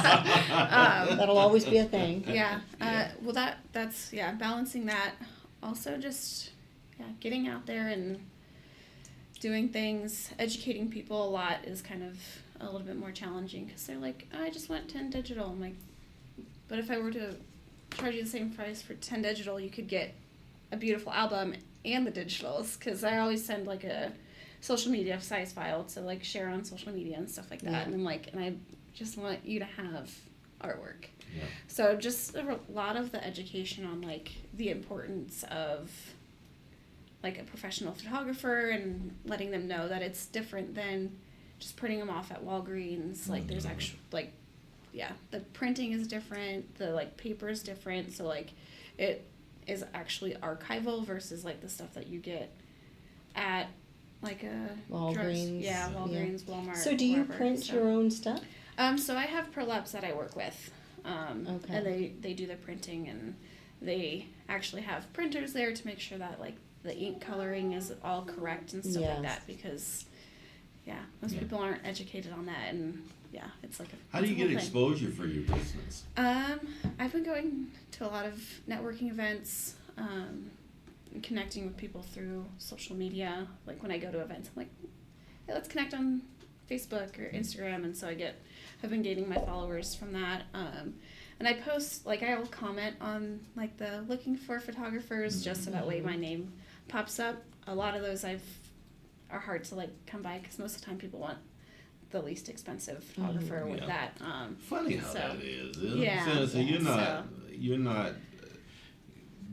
That'll always be a thing. Yeah. Well, that's balancing that. Also, just getting out there and doing things, educating people a lot is kind of a little bit more challenging because they're like, I just want 10 digital. I'm like, but if I were to charge you the same price for 10 digital, you could get a beautiful album and the digitals because I always send like a social media size file to like share on social media and stuff like that. Yeah. And I'm like, and I just want you to have artwork. Yeah. So just a lot of the education on like the importance of like a professional photographer and letting them know that it's different than just printing them off at Walgreens. Like there's actual like, yeah, the printing is different, the like paper is different. So like it is actually archival versus like the stuff that you get at like a Walgreens. Yeah, Walgreens, Walmart. So do you wherever, print so. your own stuff? So I have Prolapse that I work with, Okay. and they do the printing, and they actually have printers there to make sure that like the ink coloring is all correct and stuff Yes. like that because, most Yeah. people aren't educated on that, and it's like a. How do you it's a get whole thing. exposure for your business? I've been going to a lot of networking events, and connecting with people through social media. Like when I go to events, I'm like, hey, let's connect on Facebook or Instagram, and so I've been gaining my followers from that. And I post, like I will comment on like the looking for photographers just so that way my name pops up. A lot of those are hard to like come by because most of the time people want the least expensive photographer with Yeah. that. Funny how so- that is. Isn't Yeah, it? So yeah, you're not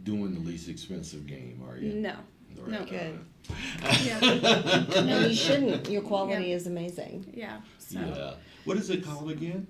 doing the least expensive game, are you? No. Right. No. Good. Yeah. And you shouldn't. Your quality is amazing. Yeah. So Yeah. What is it called again?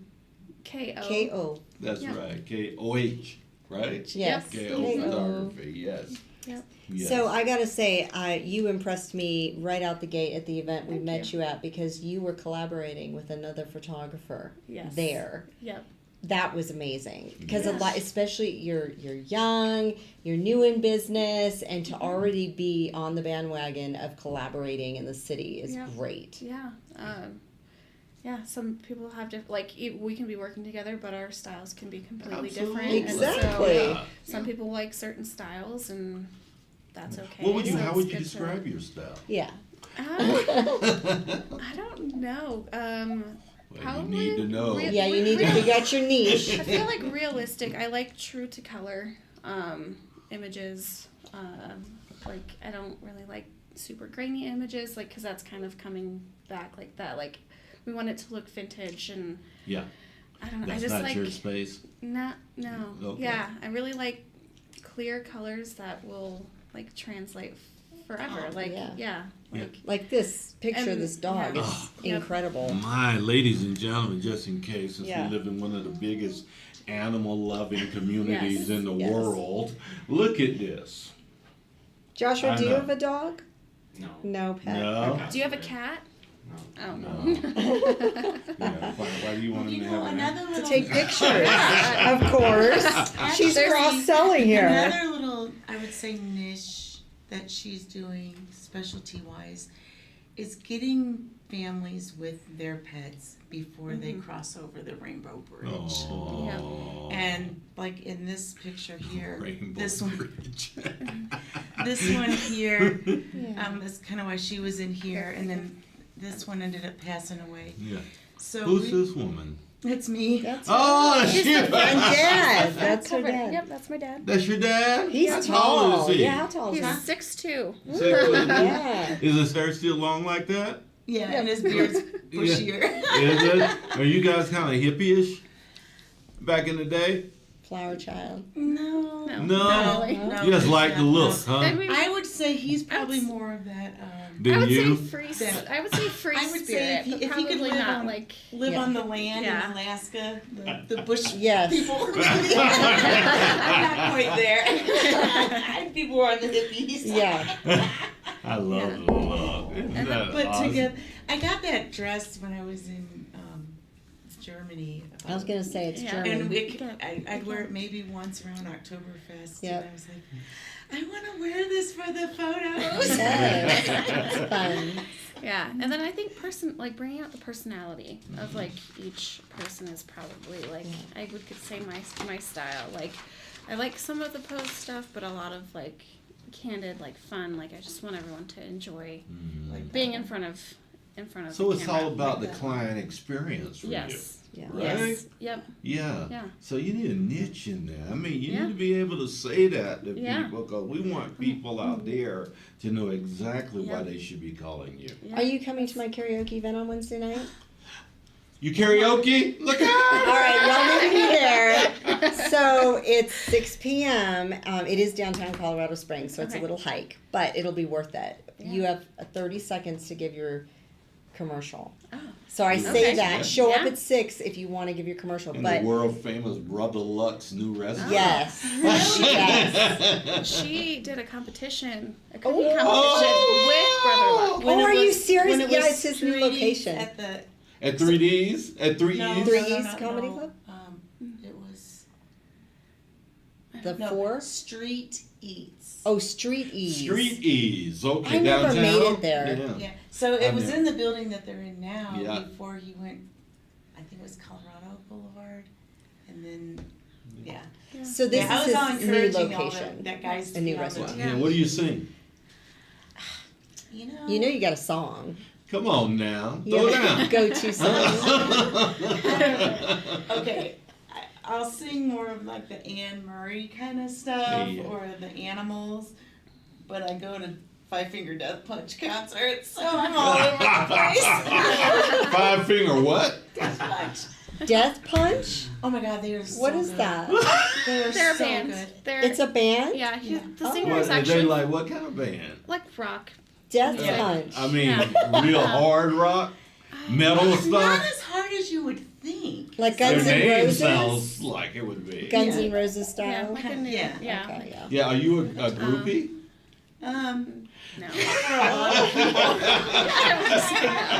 KO. KO. That's Yeah. right. KOH, right? Yes. KO KO. photography. Yes. Yep. Yes. So I gotta say, you impressed me right out the gate at the event we Thank met you at because you were collaborating with another photographer Yes. there. Yep. That was amazing because a Yes. lot, especially you're young, you're new in business, and to already be on the bandwagon of collaborating in the city is Yeah. great. Yeah. Some people have different, like, we can be working together, but our styles can be completely different. Absolutely. And Exactly. so Yeah. some people like certain styles, and that's okay. What would you? So How it's would you good to- describe your style? Yeah. I don't know. Well, you need to know. Yeah, you need to figure out your niche. I feel like realistic. I like true to color images. Like I don't really like super grainy images, like because that's kind of coming back like that. Like we want it to look vintage and Yeah. I don't know. That's I just not like your space. no. Okay. Yeah, I really like clear colors that will like translate forever. Like yeah. like Like this picture of And- this dog yeah. is Yep. incredible. My ladies and gentlemen, just in case, since Yeah. we live in one of the biggest animal-loving communities Yes. in the Yes. world, look at this. Joshua, I do you know. have a dog? No. No pet. No. Okay. do you have a cat? No. Oh No. Yeah, why do you want him to have an another To little take pictures, of course. She's There's cross-selling here. Another little, I would say, niche that she's doing specialty-wise is getting families with their pets before they cross over the Rainbow Bridge. Oh. And like in this picture here, Rainbow this one, Bridge. this one here, is kind of why she was in here, and then this one ended up passing away. Yeah. So Who's this woman? It's me. That's Oh, She's shit. the front dad. That's her Covered. dad. Yep, that's my dad. That's your dad? He's How tall. tall is he? Yeah, how tall is He's he? 6'2". 6 foot? Yeah. Is his hair still long like that? Yeah, and his beard's bushier. Is it? Are you guys kind of hippie-ish back in the day? Flower child. No. No? No. You just like the look, huh? Then we I would say he's probably more of that. I Than would you? say free. That- I would say free I would say spirit, if he- but if he could probably live not on- like. Live Yeah. on the land Yeah. in Alaska, the bush Yes. people. I'm not quite there. I'd be more on the hippies. Yeah. I love the look. Isn't And that then put awesome? together. I got that dress when I was in Germany. I was gonna say it's Yeah. German. And I'd wear it maybe once around Oktoberfest. Yep. And I was like, I want to wear this for the photos. Yes. It's fun. Yeah, and then I think like bringing out the personality of like each person is probably like I would could say my style. Like I like some of the pose stuff, but a lot of like candid, like fun. Like I just want everyone to enjoy Like being in front of. So the it's camera. all about the client experience for Yes. Yeah. you, right? Yes. Yep. Yeah. Yeah. So you need a niche in there. I mean, you Yeah. need to be able to say that to Yeah. people because we want people out there to know exactly why Yeah. they should be calling you. Yeah. Are you coming to my karaoke event on Wednesday night? You karaoke? Look out! All right, y'all meet me there. So it's 6 p.m. It is downtown Colorado Springs, so it's a Okay. little hike, but it'll be worth it. Yeah. You have 30 seconds to give your commercial. Oh. So I say Okay. that. Show up Yeah. at 6 if you want to give your commercial. In but the world famous Brother Luck's new restaurant. yes, yes. She did a competition, a Oh. cooking competition with Brother Luck. Oh, are you was- serious? when it Yeah, was it's his new 3 location. At the At 3Ds? At 3E's? no, Three no, E's no, Comedy no. Club? It was The no, 4? Street Eats. Oh, Street E's. Street E's. Okay, I never downtown. made it there. Yeah. Yeah. So it I'm was there. in the building that they're in now. Yeah. Before he went, I think it was Colorado Boulevard, and then yeah. So this I was all is his new encouraging all location. that guys to A new get on the restaurant. team. Yeah, what do you sing? You know. You know you got a song. Come on now. You Throw have a down. go-to song. Okay, I'll sing more of like the Anne Murray kind of stuff Yeah. or the animals, but I go to Five Finger Death Punch concerts, so I'm all over the place. 5 finger what? Death Punch. Death Punch? Oh my God, they are so What is good. that? They are They're a so band. good. They're It's a band? yeah. Yeah. The Oh. singer What, is are they actually like what kind of band? like rock. Death Yeah. Punch. I mean, Yeah. real hard rock? Metal Not stuff? as hard as you would think. Like Their Guns N' name Roses? sounds like it would be. Guns N' Yeah. Roses Yeah, style? like a new, Yeah. yeah. Okay, yeah. Yeah, are you a groupie? No. For a lot of people.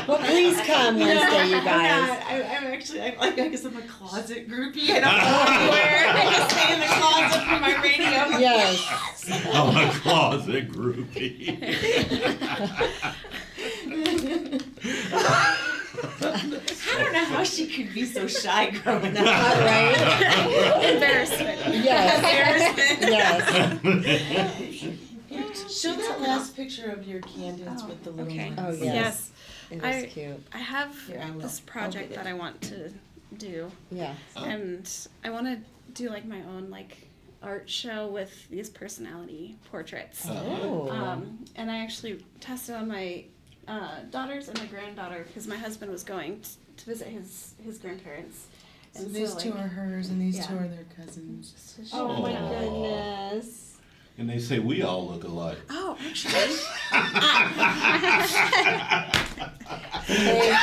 Well, please come Wednesday, you I'm guys. not. I'm actually, I guess I'm a closet groupie. I don't go anywhere. I just stay in the closet for my radio. Yes. I'm a closet groupie. I don't know how she could be so shy growing up. All right? Embarrassment. Yes. Embarrassment. Yes. Show that last picture of your candidates with the little Okay. ones. Oh, yes. Yes. It I- is cute. I have Here, I will. this I'll project get it. that I want to do, Yeah. and I want to do like my own like art show with these personality portraits. Oh. And I actually tested on my daughters and my granddaughter because my husband was going to visit his grandparents. So And these so, two like, are hers, and these yeah. two are their cousins. just to Oh show my them. goodness. And they say we all look alike. Oh, actually, Hey,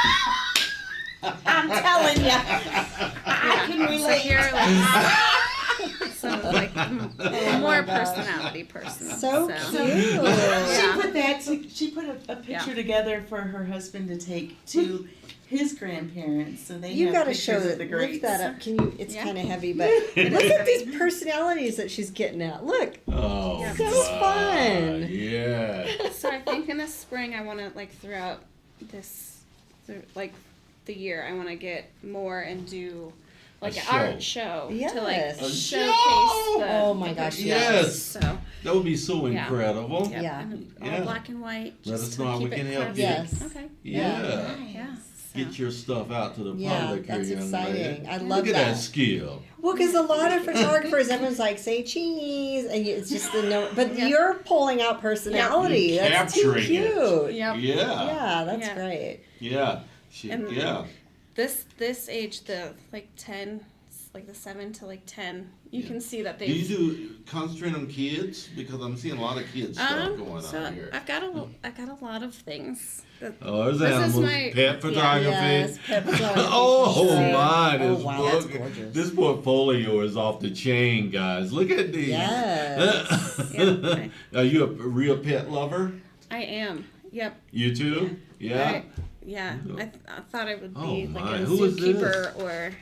I'm telling you, I can so relate. here like some like a more personality person. So cute. She put a picture Yeah. together for her husband to take to his grandparents, so they You have got to pictures show of it. the Lift greats. that up. Can you? It's Yeah. kind of heavy, but It look is at heavy. these personalities that she's getting at. Look. Oh, Yeah. So wow. fun. Yeah. So I think in the spring I want to like throughout this, like the year I want to get more and do like A an show. art show Yes. to like A showcase show! the. Oh my the gosh, personalities. yes. So That would be so Yeah. incredible. yeah, Yeah. and all Yeah. black and white. Let just us to know how we keep can it help you. classy. Yes. Okay. Yeah. Yeah. Get your stuff out to the Yeah, public that's here, young exciting. lady. I love Look at that that. skill. Well, because a lot of photographers, everyone's like, say cheese, and it's just the no. But you're pulling out personality. You're That's too capturing cute. it. Yep. Yeah. Yeah, that's Yeah. great. Yeah. And- Yeah. This age, the like 10, like the 7 to like 10, you Yeah. can see that Do they. you do concentrate on kids? Because I'm seeing a lot of kids stuff going so on here. I've got a lot of things. Oh, there's This is animals. my- Pet photography. Yes, pet photography. Oh Yeah. my! Oh, This wow, that's book, gorgeous. this portfolio is off the chain, guys. Look at these. Yes. Yeah. Are you a real pet lover? I am. Yep. You too? Yeah. Yeah. I thought I would be Oh, like my. a Who is zookeeper or.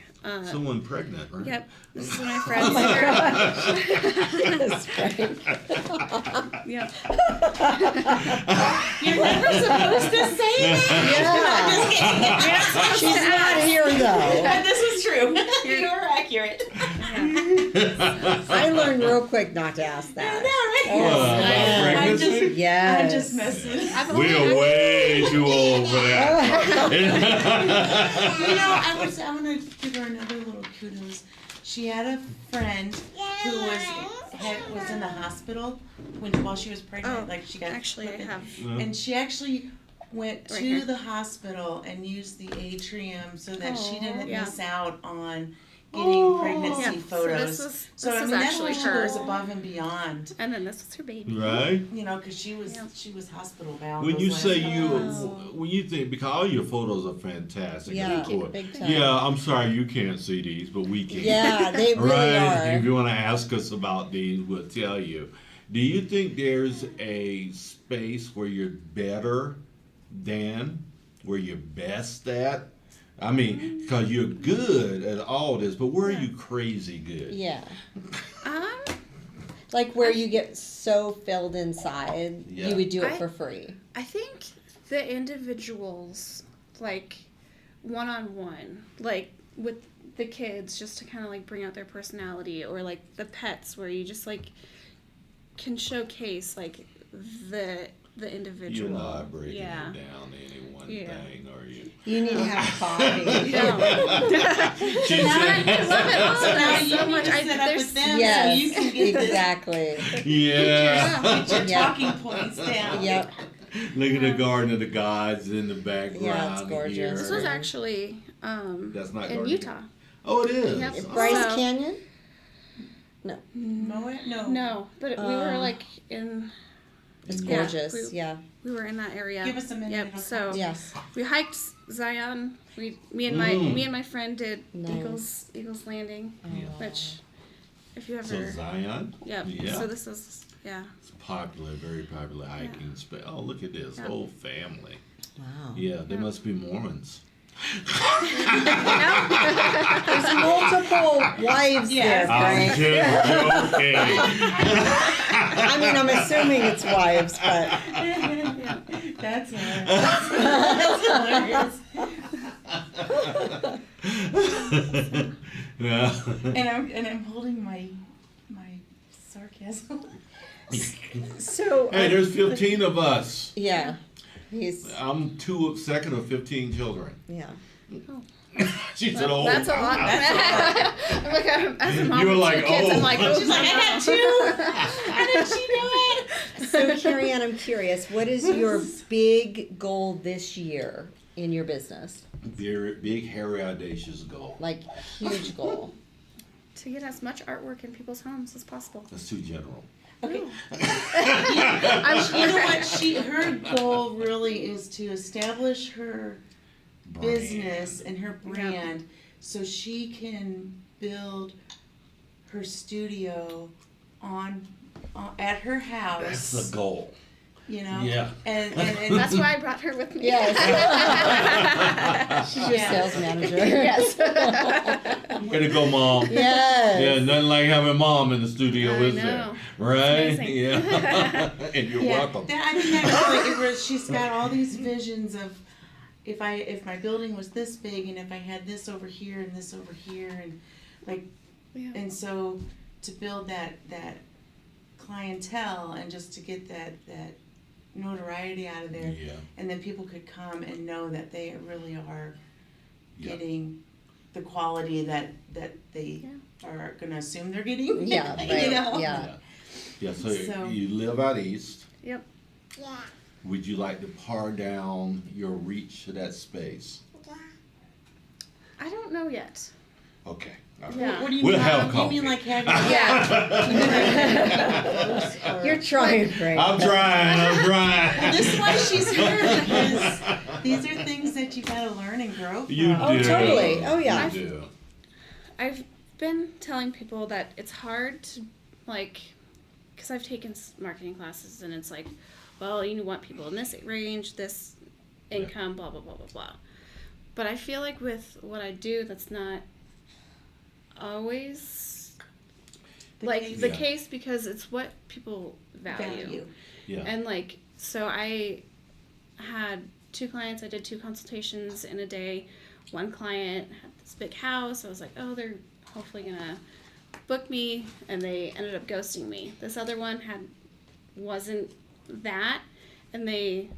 Someone pregnant, right? Yep. This is my friend's. That's great. Yep. You're never supposed to say that. Yeah. She's not here though. This is true. You're accurate. I learned real quick not to ask that. About I'm just, pregnancy? Yes. I'm just messing. We're way too old for that. You know, I want to give her another little kudos. She had a friend who was in the hospital while she was pregnant. Oh, like she got actually, I have. and she actually went Right to here. the hospital and used the atrium so that she didn't yeah. miss out on getting pregnancy Yeah, photos. So this So I is mean, that's actually where she her. goes above and beyond. And then this is her baby. Right? You know, because she was Yeah. hospital bound. When those you last say couple when you think, because all your photos are fantastic. Yeah, of course. big time. Yeah, I'm sorry you can't see these, but we can. Yeah, they really Right? are. If you want to ask us about these, we'll tell you. Do you think there's a space where you're better than, where you're best at? I mean, because you're good at all this, but where are you crazy good? Yeah. Um, Like where you get so filled inside, Yeah. you would do it I- for free. I think the individuals, like one-on-one, like with the kids, just to kind of like bring out their personality, or like the pets, where you just like can showcase like the individual. You're not breaking Yeah. it down to any one Yeah. thing, are you? You need to have coffee. No. She said- I love it all. So now There's you so need much. to sit up There's with them Yes, so you can get exactly. Yeah. get your Yeah. talking points down. Yep. Look at the Garden of the Gods in the background. Yeah, it's gorgeous. Here. This was actually That's not in Garden. Utah. Oh, it is. Yep. Oh. Bryce So- Canyon? Moet? No. No, but we were like in. It's Yeah, gorgeous. we- yeah. We were in that area. Give us a minute. Yep. it'll So come. Yes. we hiked Zion. Me and my friend did Nice. Eagles Landing, which if you So ever. Zion. Yep. Yeah. So this is It's popular, very popular hiking spot. Oh, look at this Yeah. whole family. Wow. Yeah, they must be Mormons. There's multiple wives Yes. there, I'm Frank. just joking. I mean, I'm assuming it's wives, but That's hilarious. Yeah. And I'm holding my sarcasm. so Hey, there's 15 of us. yeah. I'm second of 15 children. Yeah. She said, "Oh, That's a lot. I'm like, as a mom You were of like, 2 kids, oh. I'm like, oh, She's like, I got two. How did she do it? So, Kariann, I'm curious, what is your big goal this year in your business? big, hairy, audacious goal. Like, huge goal. To get as much artwork in people's homes as possible. That's too general. Okay. You know what? Her goal really is to establish her business and her brand so she can build her studio at her house. That's the goal. You know? Yeah. And That's why I brought her with me. Yes. She's your sales manager. Yes. Way to go, Mom. Yes. Yeah, nothing like having Mom in the studio, I is there? know. Right? It's amazing. Yeah. And you're welcome. I mean, that's really, she's got all these visions of if my building was this big and if I had this over here and this over here and like, and so to build that clientele and just to get that notoriety out of there, and then people could come and know that they really are getting the quality that they are going to assume they're getting. Yeah, right. You know? Yeah. Yeah, so you live out east. Yep. Yeah. Would you like to par down your reach to that space? I don't know yet. Okay. All right. Yeah. What do you We'll mean? have You coffee. mean like having You're trying, Frank. I'm trying. Well, this is why she's here, because these are things that you gotta learn and grow from. You Oh, do. totally. Oh, yeah. You do. I've been telling people that it's hard to, like, because I've taken marketing classes and it's like, well, you want people in this range, this income, blah, blah, blah, blah, blah. But I feel like with what I do, that's not always the case because it's what people value. Yeah. And like, so I had 2 clients, I did 2 consultations in a day. One client had this big house. I was like, oh, they're hopefully gonna book me, and they ended up ghosting me. This other one wasn't that, and they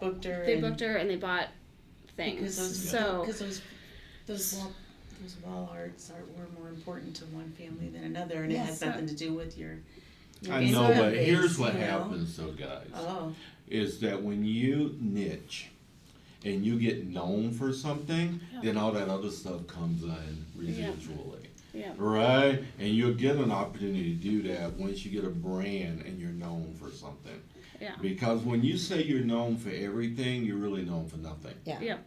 booked her and they bought things. Because those wall arts were more important to one family than another, and it has nothing to do with your I know, income but base, here's what you know? happens, though, guys. Oh. Is that when you niche and you get known for something, then all that other stuff comes in residually. Yeah. Right? And you'll get an opportunity to do that once you get a brand and you're known for something. Yeah. Because when you say you're known for everything, you're really known for nothing. Yeah. Yeah.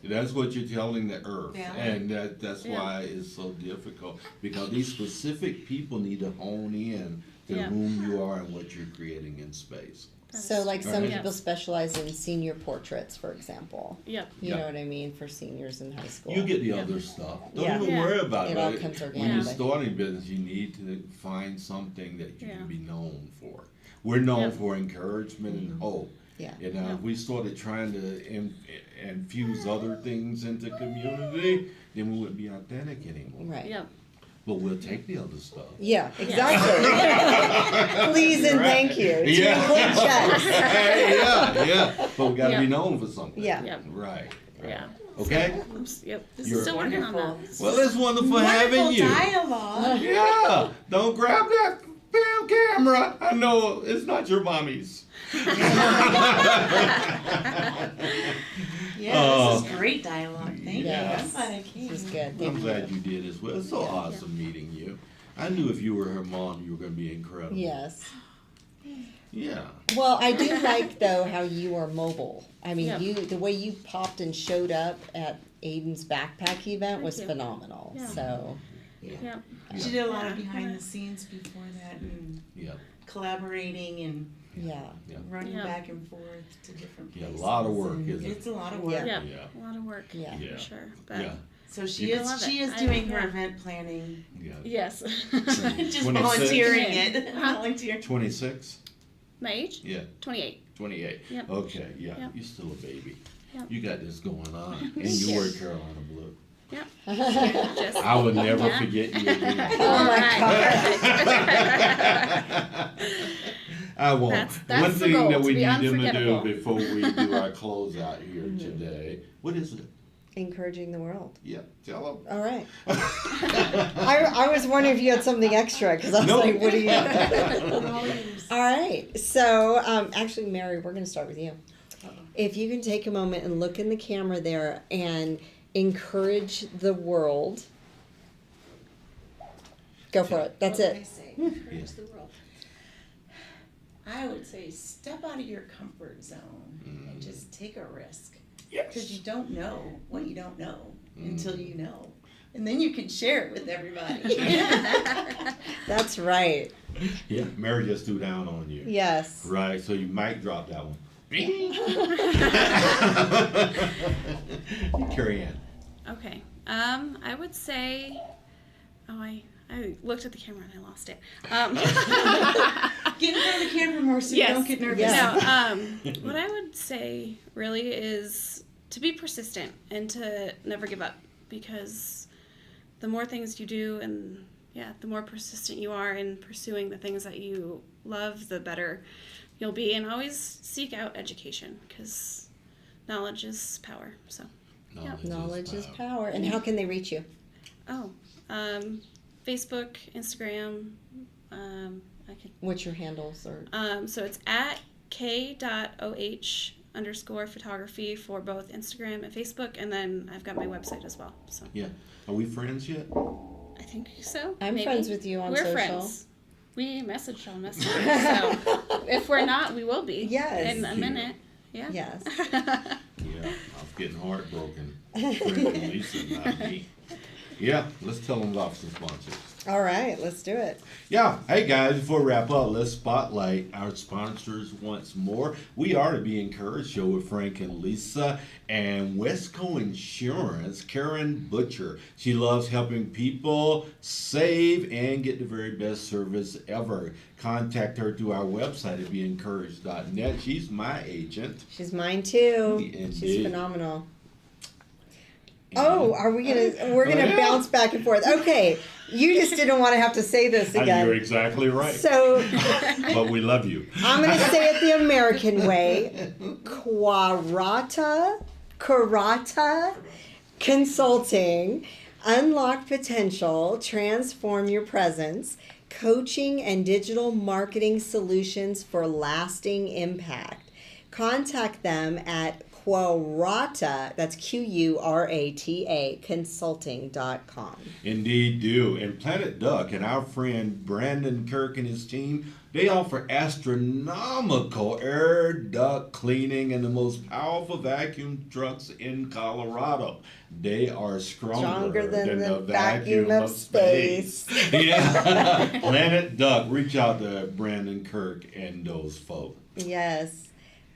That's what you're telling the earth. Yeah. And that's why it's so difficult. Because these specific people need to hone in to whom you are and what you're creating in space. So, like, some Right. people specialize in senior portraits, for example. Yep. You know what I mean? For seniors in high school. You get the other stuff. Don't Yeah. even worry about It it. all comes When you're organically. starting business, you need to find something that you can be known for. We're known for encouragement and hope. Yeah. And if we started trying to infuse other things into community, then we wouldn't be authentic anymore. Right. Yep. But we'll take the other stuff. Yeah, exactly. Please and thank you. To include checks. Yeah. But we got to be known for something. Yeah. Yep. Right. Yeah. Okay? Yep. You're Still working on that. Well, it's wonderful having you. Dialogue. Yeah. Don't grab that damn camera. I know it's not your mommy's. Yeah, this is great dialogue. Thank Yes. you. I'm glad I came. This is good. I'm Thank you. glad you did as well. It's so awesome meeting you. I knew if you were her mom, you were going to be incredible. Yes. Yeah. Well, I do like, though, how you are mobile. I mean, Yeah. the way you popped and showed up at Aiden's backpack event was you. phenomenal. Yeah. So, Yep. She did a lot of behind the scenes before that and Yeah. collaborating and yeah. running Yeah. back and forth to different Yeah, a places. lot of work, and isn't it? It's a lot of work. Yeah. Yep. Yeah. A lot of work. Yeah. Yeah. For sure. But Yeah. So I she love is it. doing her Yeah. event planning. Yeah. yes. Just 26? volunteering it. Huh? Volunteer. 26? My age? Yeah. 28. 28. Yep. Okay, yeah. Yep. You're still a baby. Yep. You got this going on. And you wear Carolina blue. Yep. Just, I would never Yeah. forget you again. Oh, my God. I won't. That's One the thing goal, that to we be need them to do unforgettable. before we do our closeout here today. What is it? Encouraging the world. Yeah, tell them. All right. I was wondering if you had something extra because I was No. like, what do you? All right. So, actually, Mary, we're going to start with you. If you can take a moment and look in the camera there and encourage the world. Go for it. That's What would it. I say? Encourage the world. I would say step out of your comfort zone and just take a risk. Because you don't know what you don't know until you know. And then you can share it with everybody. That's right. Yeah, Mary just threw down on you. Yes. Right, so you might drop that one. Kariann. Okay. I would say, I looked at the camera and I lost it. Get in front of the camera more so you Yes. don't get nervous. Yeah. No, what I would say really is to be persistent and to never give up, because the more things you do and the more persistent you are in pursuing the things that you love, the better you'll be. And always seek out education, because knowledge is power. So, Knowledge is power. And how can they reach you? Facebook, Instagram, I could. What's your handles? Or So it's at k.oh_photography for both Instagram and Facebook, and then I've got my website as well. So Yeah. Are we friends yet? I think so. I'm maybe. friends with you on We're social. friends. We message on Messenger. So if we're not, we will be. Yes. In a minute. Yeah. Yes. Yeah, I was getting heartbroken. Frank and Lisa, not me. Yeah, let's tell them about some sponsors. All right, let's do it. Yeah, hey guys, before we wrap up, let's spotlight our sponsors once more. We are to be encouraged show with Frank and Lisa and WestCo Insurance, Karen Butcher. She loves helping people save and get the very best service ever. Contact her through our website at beencouraged.net. She's my agent. She's mine too. Indeed. She's phenomenal. Oh, are we gonna? We're gonna Yeah. bounce back and forth. Okay, you just didn't want to have to say this again. You're exactly right. So But we love you. I'm gonna say it the American way. Quarata Consulting. Unlock potential. Transform your presence. Coaching and digital marketing solutions for lasting impact. Contact them at Quarata, that's Qurata, consulting.com. Indeed do. And Planet Duct and our friend Brandon Kirk and his team, they offer astronomical air duct cleaning and the most powerful vacuum trucks in Colorado. They are stronger than the vacuum of space. Yeah. Planet Duct. Reach out to Brandon Kirk and those folks. Yes.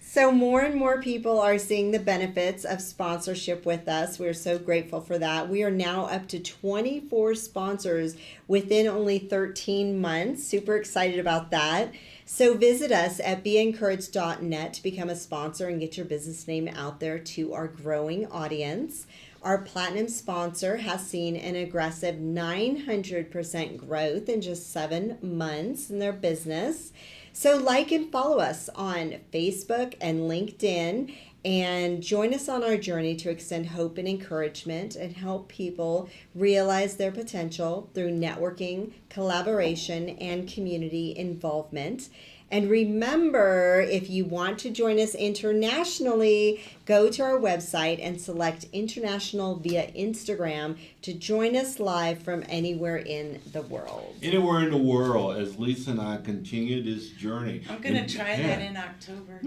So more and more people are seeing the benefits of sponsorship with us. We're so grateful for that. We are now up to 24 sponsors within only 13 months. Super excited about that. So visit us at beencouraged.net to become a sponsor and get your business name out there to our growing audience. Our platinum sponsor has seen an aggressive 900% growth in just 7 months in their business. So like and follow us on Facebook and LinkedIn and join us on our journey to extend hope and encouragement and help people realize their potential through networking, collaboration, and community involvement. And remember, if you want to join us internationally, go to our website and select International via Instagram to join us live from anywhere in the world. Anywhere in the world, as Lisa and I continue this journey. I'm going to try that in October.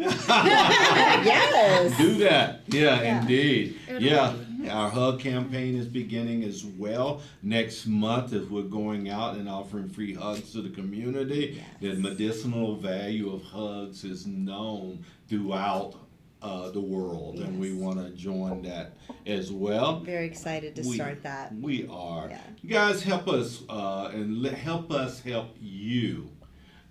Yes. Do that. Yeah, Yeah. indeed. Yeah, our hug campaign is beginning as well next month as we're going out and offering free hugs to the community. Yes. The medicinal value of hugs is known throughout the world, and we Yes. want to join that as well. Very excited to start that. We are. Yeah. You guys help us help us help you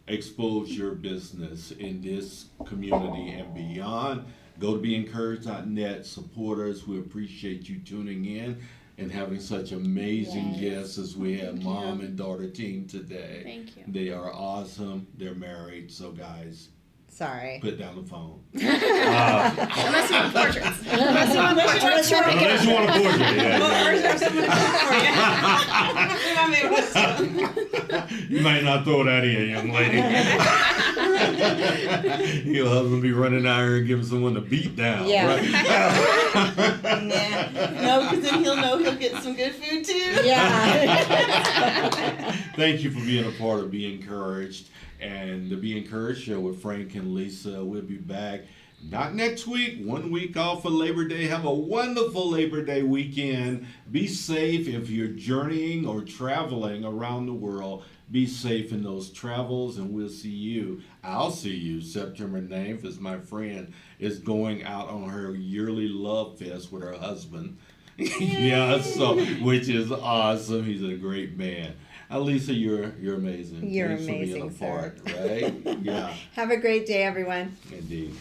expose your business in this community and beyond. Go to beencouraged.net, support us. We appreciate you tuning in. and having such amazing Yes. guests as we have, Thank mom you. and daughter team today. Thank you. They are awesome. They're married, so guys, Sorry. put down the phone. Unless you want portraits. Unless you want Unless you want a portrait. Well, Yeah. ours have someone to cook for you. I mean, what's You might not throw that in, young lady. Your husband be running out here and giving someone the beat down. Yeah. Right? Yeah. No, because then he'll know he'll get some good food too. Yeah. Thank you for being a part of Be Encouraged and the Be Encouraged show with Frank and Lisa. We'll be back not next week, 1 week off for Labor Day. Have a wonderful Labor Day weekend. Be safe if you're journeying or traveling around the world. Be safe in those travels, and we'll see you. I'll see you September 9th as my friend is going out on her yearly love fest with her husband. Yeah, so which is awesome. He's a great man. Lisa, you're amazing. You're Thanks amazing, for being a part, right? Yeah, Have a great day, everyone. indeed.